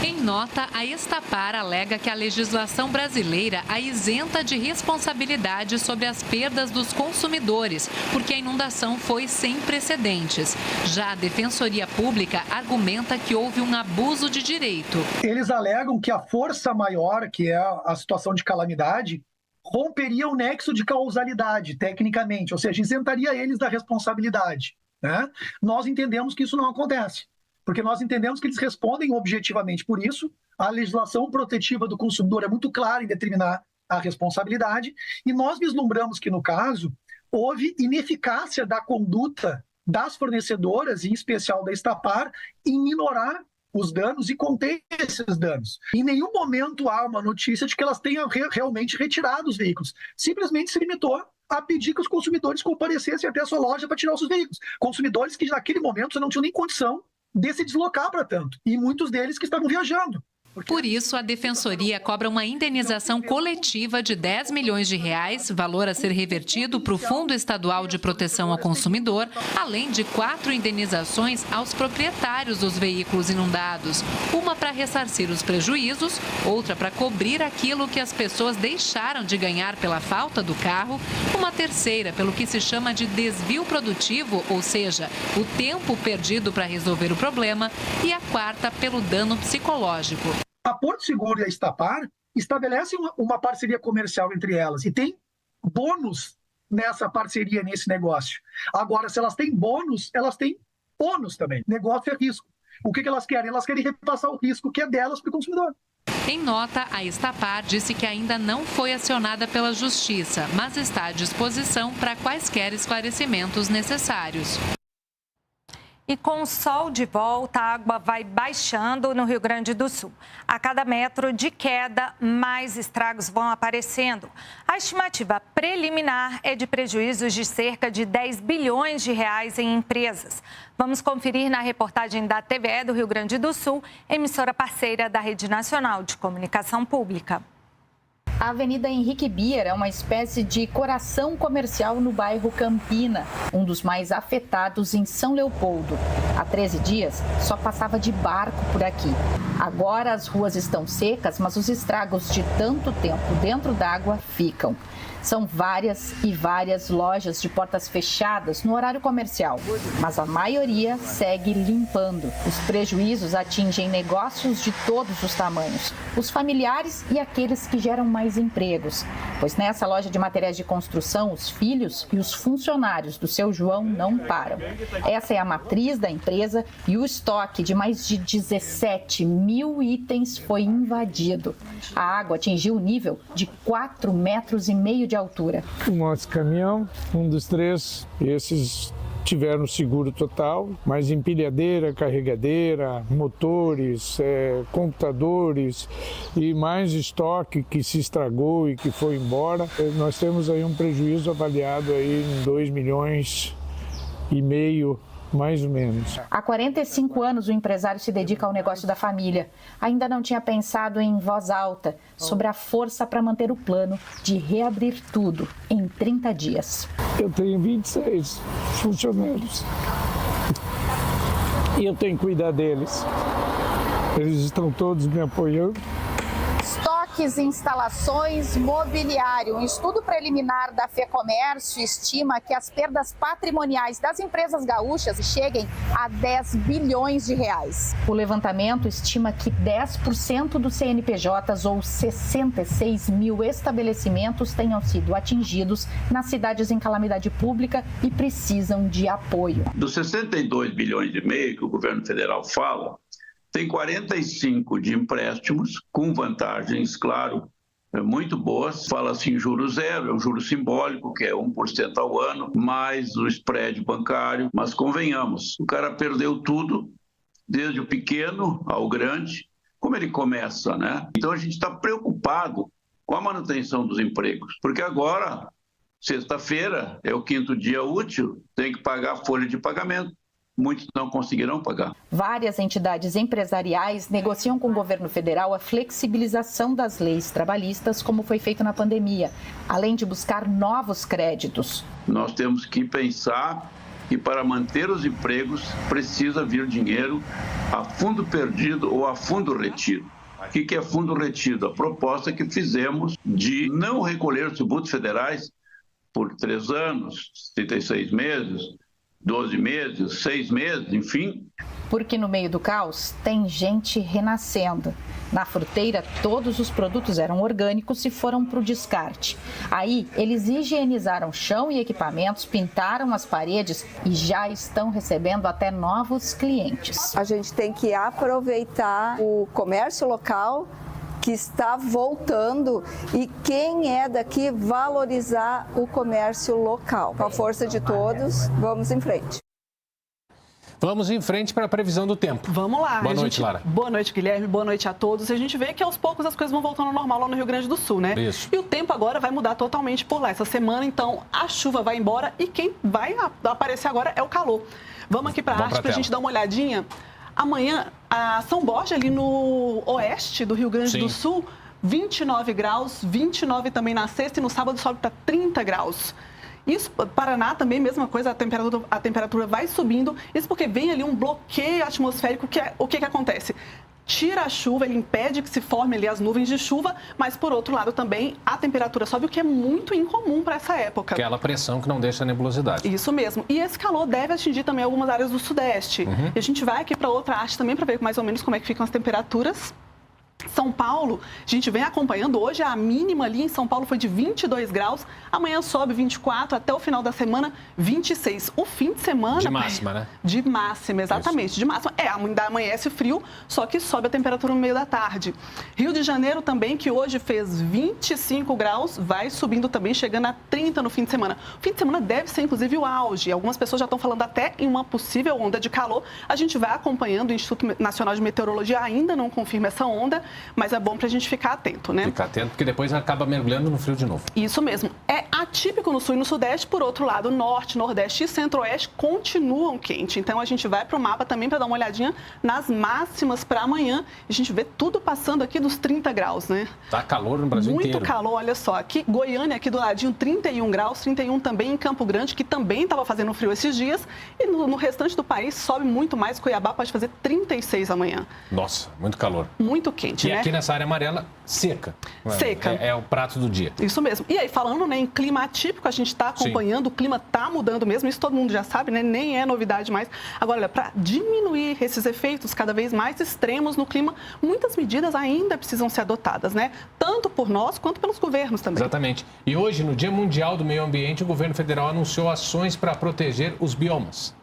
Em nota, a Estapar alega que a legislação brasileira a isenta de responsabilidade sobre as perdas dos consumidores, porque a inundação foi sem precedentes. Já a Defensoria Pública argumenta que houve um abuso de direito. Eles alegam que a força maior, que é a situação de calamidade, romperia o nexo de causalidade, tecnicamente, ou seja, isentaria eles da responsabilidade, né? Nós entendemos que isso não acontece. Porque nós entendemos que eles respondem objetivamente por isso. A legislação protetiva do consumidor é muito clara em determinar a responsabilidade e nós vislumbramos que, no caso, houve ineficácia da conduta das fornecedoras, em especial da Estapar, em minorar os danos e conter esses danos. Em nenhum momento há uma notícia de que elas tenham realmente retirado os veículos. Simplesmente se limitou a pedir que os consumidores comparecessem até a sua loja para tirar os seus veículos. Consumidores que naquele momento não tinham nem condição de se deslocar para tanto. E muitos deles que estavam viajando. Por isso, a Defensoria cobra uma indenização coletiva de R$10 milhões, valor a ser revertido para o Fundo Estadual de Proteção ao Consumidor, além de 4 indenizações aos proprietários dos veículos inundados. Uma para ressarcir os prejuízos, outra para cobrir aquilo que as pessoas deixaram de ganhar pela falta do carro, uma terceira pelo que se chama de desvio produtivo, ou seja, o tempo perdido para resolver o problema, e a quarta pelo dano psicológico. A Porto Seguro e a Estapar estabelecem uma parceria comercial entre elas e tem bônus nessa parceria, nesse negócio. Agora, se elas têm bônus, elas têm ônus também. Negócio é risco. O que elas querem? Elas querem repassar o risco que é delas para o consumidor. Em nota, a Estapar disse que ainda não foi acionada pela Justiça, mas está à disposição para quaisquer esclarecimentos necessários. E com o sol de volta, a água vai baixando no Rio Grande do Sul. A cada metro de queda, mais estragos vão aparecendo. A estimativa preliminar é de prejuízos de cerca de R$10 bilhões em empresas. Vamos conferir na reportagem da TVE do Rio Grande do Sul, emissora parceira da Rede Nacional de Comunicação Pública. A Avenida Henrique Bier é uma espécie de coração comercial no bairro Campina, um dos mais afetados em São Leopoldo. Há 13 dias, só passava de barco por aqui. Agora as ruas estão secas, mas os estragos de tanto tempo dentro d'água ficam. São várias e várias lojas de portas fechadas no horário comercial, mas a maioria segue limpando. Os prejuízos atingem negócios de todos os tamanhos, os familiares e aqueles que geram mais empregos. Pois nessa loja de materiais de construção, os filhos e os funcionários do seu João não param. Essa é a matriz da empresa e o estoque de mais de 17 mil itens foi invadido. A água atingiu o nível de 4,5 metros de altura. O nosso caminhão, um dos 3, esses tiveram seguro total, mas empilhadeira, carregadeira, motores, computadores e mais estoque que se estragou e que foi embora. Nós temos aí um prejuízo avaliado aí em 2,5 milhões, mais ou menos. Há 45 anos o empresário se dedica ao negócio da família. Ainda não tinha pensado em voz alta sobre a força para manter o plano de reabrir tudo em 30 dias. Eu tenho 26 funcionários e eu tenho que cuidar deles. Eles estão todos me apoiando. Estoques, instalações, mobiliário. Um estudo preliminar da FEComércio estima que as perdas patrimoniais das empresas gaúchas cheguem a R$10 bilhões. O levantamento estima que 10% dos CNPJs ou 66 mil estabelecimentos tenham sido atingidos nas cidades em calamidade pública e precisam de apoio. Dos 62,5 bilhões que o governo federal fala, tem 45 de empréstimos, com vantagens, claro, muito boas. Fala-se em juro zero, é um juro simbólico, que é 1% ao ano, mais o spread bancário. Mas convenhamos, o cara perdeu tudo, desde o pequeno ao grande, como ele começa, né? Então a gente está preocupado com a manutenção dos empregos, porque agora, sexta-feira, é o 5º dia útil, tem que pagar a folha de pagamento. Muitos não conseguirão pagar. Várias entidades empresariais negociam com o governo federal a flexibilização das leis trabalhistas, como foi feito na pandemia, além de buscar novos créditos. Nós temos que pensar que para manter os empregos precisa vir dinheiro a fundo perdido ou a fundo retido. O que é fundo retido? A proposta que fizemos de não recolher os tributos federais por 3 anos, 36 meses, 12 meses, 6 meses, enfim. Porque no meio do caos tem gente renascendo. Na fruteira, todos os produtos eram orgânicos e foram para o descarte. Aí, eles higienizaram chão e equipamentos, pintaram as paredes e já estão recebendo até novos clientes. A gente tem que aproveitar o comércio local que está voltando e quem é daqui valorizar o comércio local. Com a força de todos, vamos em frente. Vamos em frente para a previsão do tempo. Vamos lá. Boa noite, Lara. Boa noite, Guilherme. Boa noite a todos. A gente vê que aos poucos as coisas vão voltando ao normal lá no Rio Grande do Sul, né? Isso. E o tempo agora vai mudar totalmente por lá. Essa semana, então, a chuva vai embora e quem vai aparecer agora é o calor. Vamos aqui para a arte para a gente dar uma olhadinha. Amanhã, a São Borja, ali no oeste do Rio Grande do Sul, 29 graus, 29 também na sexta e no sábado sobe para 30 graus. Isso, Paraná também, mesma coisa, a temperatura vai subindo. Isso porque vem ali um bloqueio atmosférico, que é o que acontece? Tira a chuva, ele impede que se formem ali as nuvens de chuva, mas por outro lado também a temperatura sobe, o que é muito incomum para essa época. Aquela pressão que não deixa a nebulosidade. Isso mesmo. E esse calor deve atingir também algumas áreas do sudeste. E a gente vai aqui para outra arte também para ver mais ou menos como é que ficam as temperaturas. São Paulo, a gente vem acompanhando, hoje a mínima ali em São Paulo foi de 22 graus, amanhã sobe 24, até o final da semana 26. O fim de semana... De máxima, né? De máxima, exatamente, de máxima. Ainda amanhece frio, só que sobe a temperatura no meio da tarde. Rio de Janeiro também, que hoje fez 25 graus, vai subindo também, chegando a 30 no fim de semana. O fim de semana deve ser, inclusive, o auge. Algumas pessoas já estão falando até em uma possível onda de calor. A gente vai acompanhando, o Instituto Nacional de Meteorologia ainda não confirma essa onda, mas é bom para a gente ficar atento, né? Ficar atento, porque depois acaba mergulhando no frio de novo. Isso mesmo. É atípico no sul e no sudeste, por outro lado, norte, nordeste e centro-oeste continuam quentes. Então, a gente vai para o mapa também para dar uma olhadinha nas máximas para amanhã. A gente vê tudo passando aqui dos 30 graus, né? Tá calor no Brasil inteiro. Muito calor, olha só. Aqui, Goiânia, aqui do ladinho, 31 graus, 31 também em Campo Grande, que também estava fazendo frio esses dias. E no restante do país sobe muito mais. Cuiabá pode fazer 36 amanhã. Nossa, muito calor. Muito quente, e né? Aqui nessa área amarela, seca. Seca. É o prato do dia. Isso mesmo. E aí, falando, né, em clima atípico, a gente está acompanhando, o clima está mudando mesmo, isso todo mundo já sabe, né? Nem é novidade mais. Agora, olha, para diminuir esses efeitos cada vez mais extremos no clima, muitas medidas ainda precisam ser adotadas, né? Tanto por nós quanto pelos governos também. Exatamente. E hoje, no Dia Mundial do Meio Ambiente, o governo federal anunciou ações para proteger os biomas.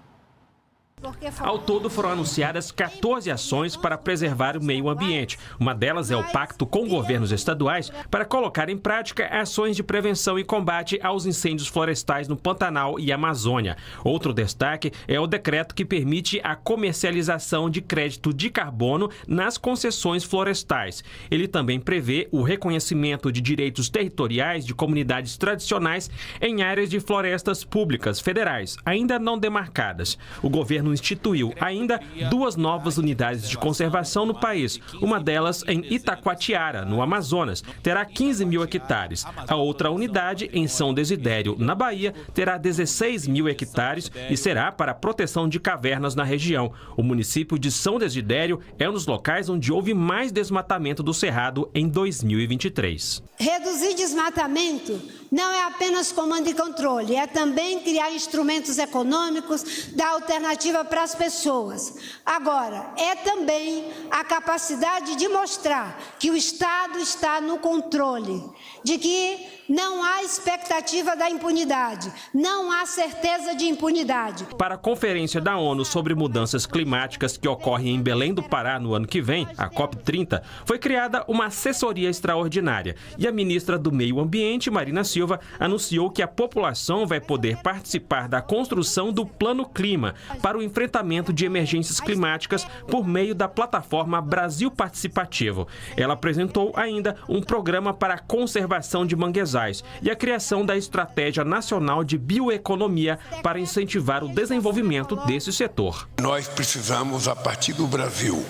Ao todo, foram anunciadas 14 ações para preservar o meio ambiente. Uma delas é o pacto com governos estaduais para colocar em prática ações de prevenção e combate aos incêndios florestais no Pantanal e Amazônia. Outro destaque é o decreto que permite a comercialização de crédito de carbono nas concessões florestais. Ele também prevê o reconhecimento de direitos territoriais de comunidades tradicionais em áreas de florestas públicas federais, ainda não demarcadas. O governo instituiu ainda 2 novas unidades de conservação no país. Uma delas em Itacoatiara, no Amazonas, terá 15 mil hectares. A outra unidade, em São Desidério, na Bahia, terá 16 mil hectares e será para a proteção de cavernas na região. O município de São Desidério é um dos locais onde houve mais desmatamento do Cerrado em 2023. Reduzir desmatamento não é apenas comando e controle, é também criar instrumentos econômicos, dar alternativa para as pessoas. Agora, é também a capacidade de mostrar que o Estado está no controle, de que não há expectativa da impunidade, não há certeza de impunidade. Para a Conferência da ONU sobre Mudanças Climáticas que ocorre em Belém do Pará no ano que vem, a COP30, foi criada uma assessoria extraordinária e a ministra do Meio Ambiente, Marina Silva, anunciou que a população vai poder participar da construção do Plano Clima para o enfrentamento de emergências climáticas por meio da plataforma Brasil Participativo. Ela apresentou ainda um programa para a conservação de manguezais e a criação da Estratégia Nacional de Bioeconomia para incentivar o desenvolvimento desse setor. Nós precisamos, a partir do Brasil,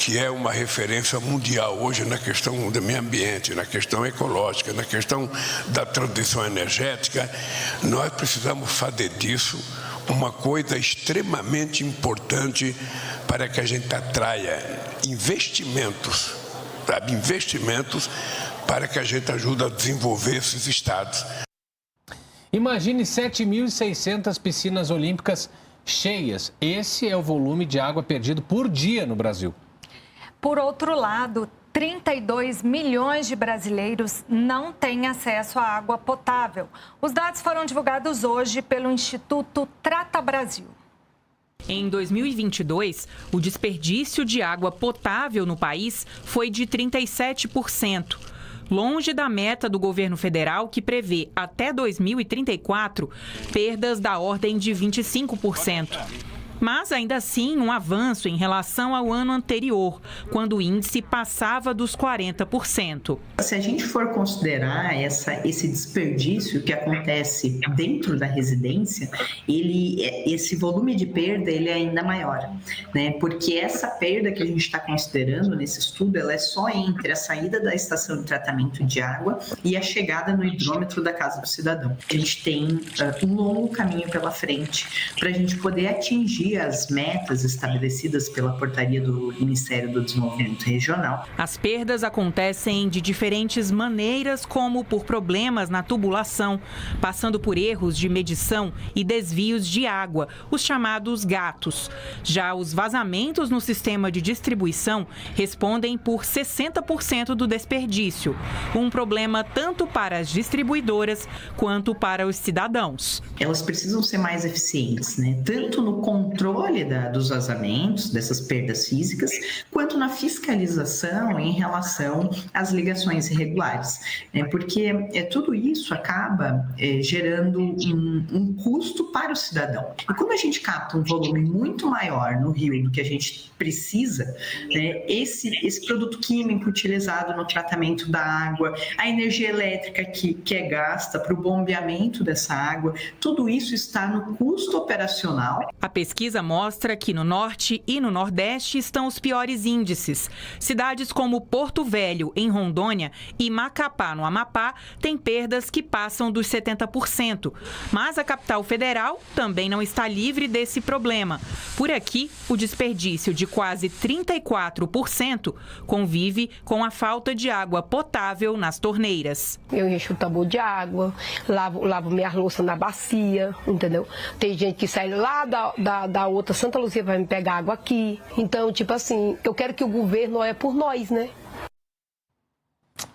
que é uma referência mundial hoje na questão do meio ambiente, na questão ecológica, na questão da transição energética, nós precisamos fazer disso uma coisa extremamente importante para que a gente atraia investimentos, sabe? Investimentos para que a gente ajude a desenvolver esses estados. Imagine 7.600 piscinas olímpicas cheias. Esse é o volume de água perdido por dia no Brasil. Por outro lado, 32 milhões de brasileiros não têm acesso à água potável. Os dados foram divulgados hoje pelo Instituto Trata Brasil. Em 2022, o desperdício de água potável no país foi de 37%. Longe da meta do governo federal, que prevê até 2034 perdas da ordem de 25%. Mas, ainda assim, um avanço em relação ao ano anterior, quando o índice passava dos 40%. Se a gente for considerar esse desperdício que acontece dentro da residência, esse volume de perda ele é ainda maior, né? Porque essa perda que a gente está considerando nesse estudo, ela é só entre a saída da estação de tratamento de água e a chegada no hidrômetro da casa do cidadão. A gente tem um longo caminho pela frente para a gente poder atingir as metas estabelecidas pela portaria do Ministério do Desenvolvimento Regional. As perdas acontecem de diferentes maneiras, como por problemas na tubulação, passando por erros de medição e desvios de água, os chamados gatos. Já os vazamentos no sistema de distribuição respondem por 60% do desperdício, um problema tanto para as distribuidoras quanto para os cidadãos. Elas precisam ser mais eficientes, né? Tanto no controle dos vazamentos, dessas perdas físicas, quanto na fiscalização em relação às ligações irregulares, né? Porque tudo isso acaba gerando um custo para o cidadão. E como a gente capta um volume muito maior no rio do que a gente precisa, né? Esse produto químico utilizado no tratamento da água, a energia elétrica que é gasta para o bombeamento dessa água, tudo isso está no custo operacional. A pesquisa mostra que no norte e no nordeste estão os piores índices. Cidades como Porto Velho, em Rondônia, e Macapá, no Amapá, têm perdas que passam dos 70%. Mas a capital federal também não está livre desse problema. Por aqui, o desperdício de quase 34% convive com a falta de água potável nas torneiras. Eu encho o tambor de água, lavo minha louça na bacia, entendeu? Tem gente que sai lá da outra Santa Luzia vai me pegar água aqui. Então, tipo assim, eu quero que o governo olhe por nós, né?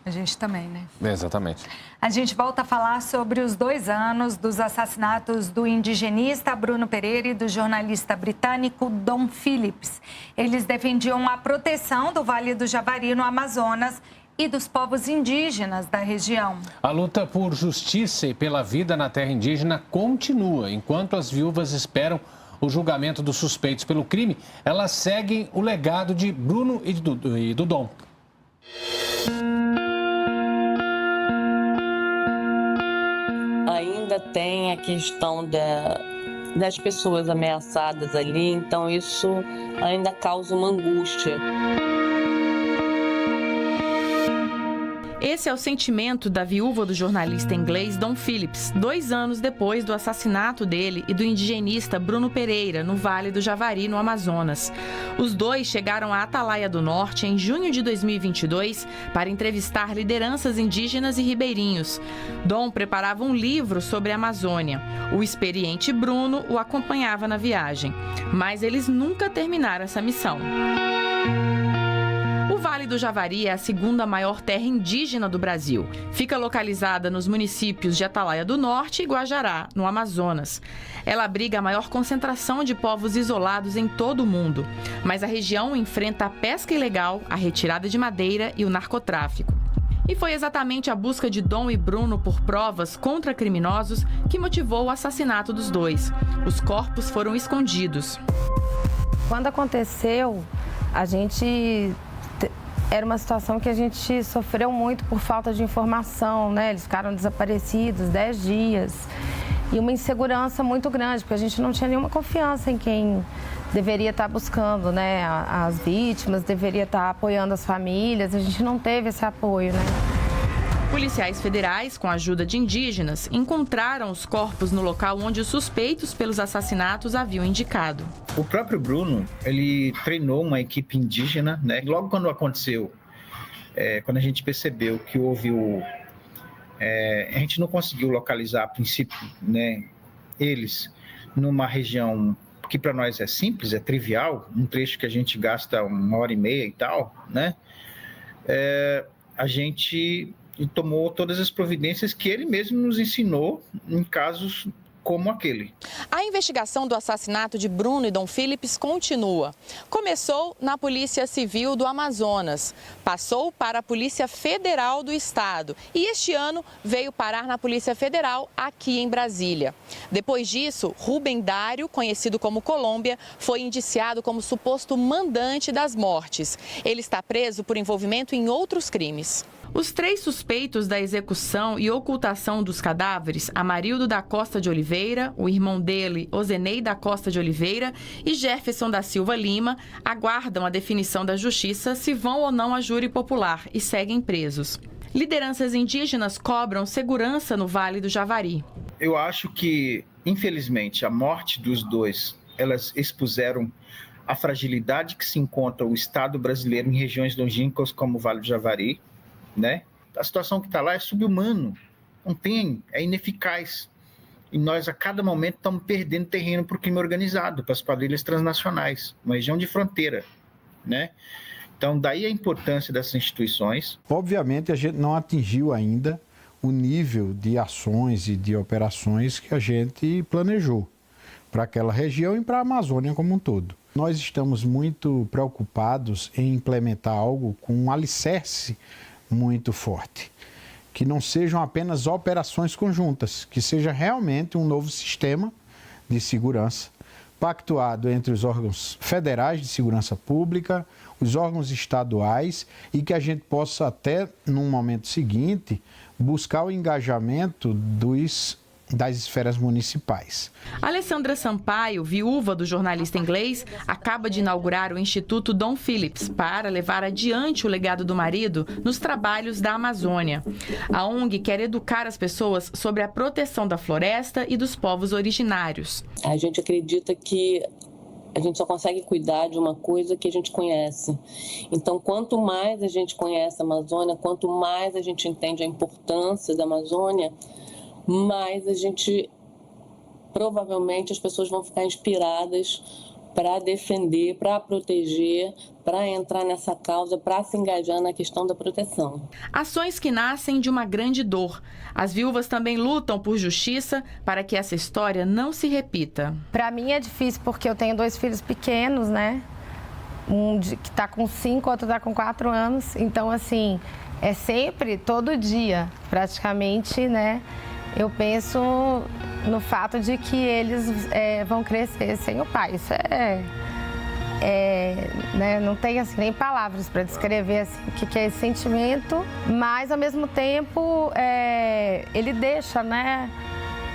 A gente também, né? Exatamente. A gente volta a falar sobre os 2 anos dos assassinatos do indigenista Bruno Pereira e do jornalista britânico Dom Phillips. Eles defendiam a proteção do Vale do Javari, no Amazonas, e dos povos indígenas da região. A luta por justiça e pela vida na terra indígena continua. Enquanto as viúvas esperam o julgamento dos suspeitos pelo crime, elas seguem o legado de Bruno e do Dom. Ainda tem a questão das pessoas ameaçadas ali, então isso ainda causa uma angústia. Esse é o sentimento da viúva do jornalista inglês Dom Phillips, 2 anos depois do assassinato dele e do indigenista Bruno Pereira, no Vale do Javari, no Amazonas. Os dois chegaram à Atalaia do Norte em junho de 2022 para entrevistar lideranças indígenas e ribeirinhos. Dom preparava um livro sobre a Amazônia. O experiente Bruno o acompanhava na viagem. Mas eles nunca terminaram essa missão. O Vale do Javari é a 2ª maior terra indígena do Brasil. Fica localizada nos municípios de Atalaia do Norte e Guajará, no Amazonas. Ela abriga a maior concentração de povos isolados em todo o mundo. Mas a região enfrenta a pesca ilegal, a retirada de madeira e o narcotráfico. E foi exatamente a busca de Dom e Bruno por provas contra criminosos que motivou o assassinato dos dois. Os corpos foram escondidos. Quando aconteceu, era uma situação que a gente sofreu muito por falta de informação, né? Eles ficaram desaparecidos 10 dias. E uma insegurança muito grande, porque a gente não tinha nenhuma confiança em quem deveria estar buscando, né? As vítimas, deveria estar apoiando as famílias. A gente não teve esse apoio, né? Policiais federais, com a ajuda de indígenas, encontraram os corpos no local onde os suspeitos pelos assassinatos haviam indicado. O próprio Bruno, ele treinou uma equipe indígena, né? Logo quando aconteceu, quando a gente percebeu que houve a gente não conseguiu localizar a princípio, né, eles numa região que para nós é simples, é trivial, um trecho que a gente gasta 1h30 e tal, né? A gente tomou todas as providências que ele mesmo nos ensinou em casos como aquele. A investigação do assassinato de Bruno e Dom Phillips continua. Começou na Polícia Civil do Amazonas, passou para a Polícia Federal do Estado e este ano veio parar na Polícia Federal aqui em Brasília. Depois disso, Rubem Dário, conhecido como Colômbia, foi indiciado como suposto mandante das mortes. Ele está preso por envolvimento em outros crimes. Os 3 suspeitos da execução e ocultação dos cadáveres, Amarildo da Costa de Oliveira, o irmão dele, Ozenei da Costa de Oliveira e Jefferson da Silva Lima, aguardam a definição da justiça se vão ou não a júri popular e seguem presos. Lideranças indígenas cobram segurança no Vale do Javari. Eu acho que, infelizmente, a morte dos dois, elas expuseram a fragilidade que se encontra o Estado brasileiro em regiões longínquas como o Vale do Javari, né? A situação que está lá é subhumana, é ineficaz. E nós, a cada momento, estamos perdendo terreno para o crime organizado, para as quadrilhas transnacionais, uma região de fronteira, né? Então, daí a importância dessas instituições. Obviamente, a gente não atingiu ainda o nível de ações e de operações que a gente planejou para aquela região e para a Amazônia como um todo. Nós estamos muito preocupados em implementar algo com um alicerce muito forte, que não sejam apenas operações conjuntas, que seja realmente um novo sistema de segurança pactuado entre os órgãos federais de segurança pública, os órgãos estaduais e que a gente possa até, num momento seguinte, buscar o engajamento das esferas municipais. Alessandra Sampaio, viúva do jornalista inglês, acaba de inaugurar o Instituto Dom Phillips para levar adiante o legado do marido nos trabalhos da Amazônia. A ONG quer educar as pessoas sobre a proteção da floresta e dos povos originários. A gente acredita que a gente só consegue cuidar de uma coisa que a gente conhece. Então, quanto mais a gente conhece a Amazônia, quanto mais a gente entende a importância da Amazônia, mais provavelmente as pessoas vão ficar inspiradas para defender, para proteger, para entrar nessa causa, para se engajar na questão da proteção. Ações que nascem de uma grande dor. As viúvas também lutam por justiça para que essa história não se repita. Para mim é difícil porque eu tenho 2 filhos pequenos, né? Um que está com 5, outro está com 4 anos. Então, assim, é sempre, todo dia, praticamente, né? Eu penso no fato de que eles vão crescer sem o pai. Isso né, não tem assim, nem palavras para descrever assim, o que é esse sentimento, mas ao mesmo tempo ele deixa, né,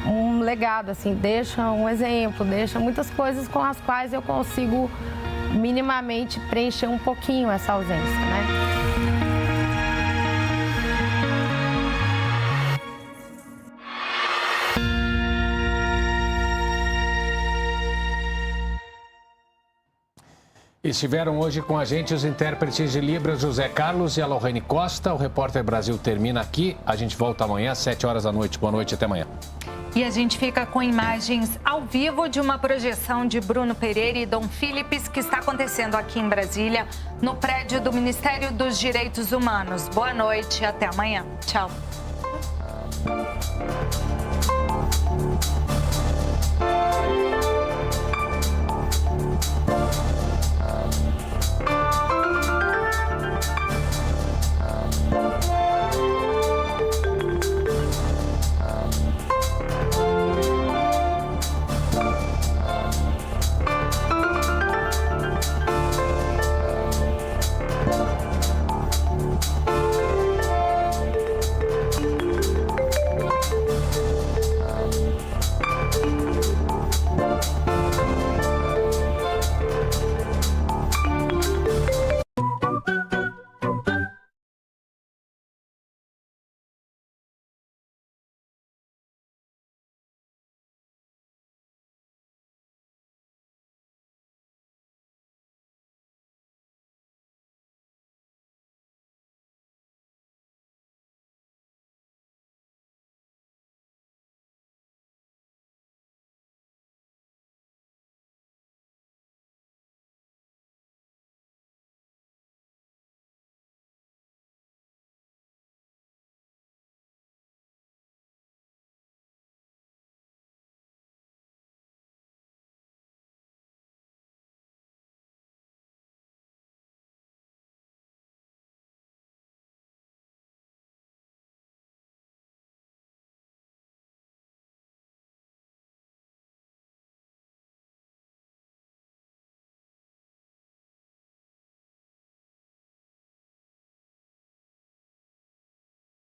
um legado, assim, deixa um exemplo, deixa muitas coisas com as quais eu consigo minimamente preencher um pouquinho essa ausência, né? Estiveram hoje com a gente os intérpretes de Libras José Carlos e a Lohane Costa. O Repórter Brasil termina aqui. A gente volta amanhã às 7 horas da noite. Boa noite, até amanhã. E a gente fica com imagens ao vivo de uma projeção de Bruno Pereira e Dom Philips que está acontecendo aqui em Brasília, no prédio do Ministério dos Direitos Humanos. Boa noite e até amanhã. Tchau.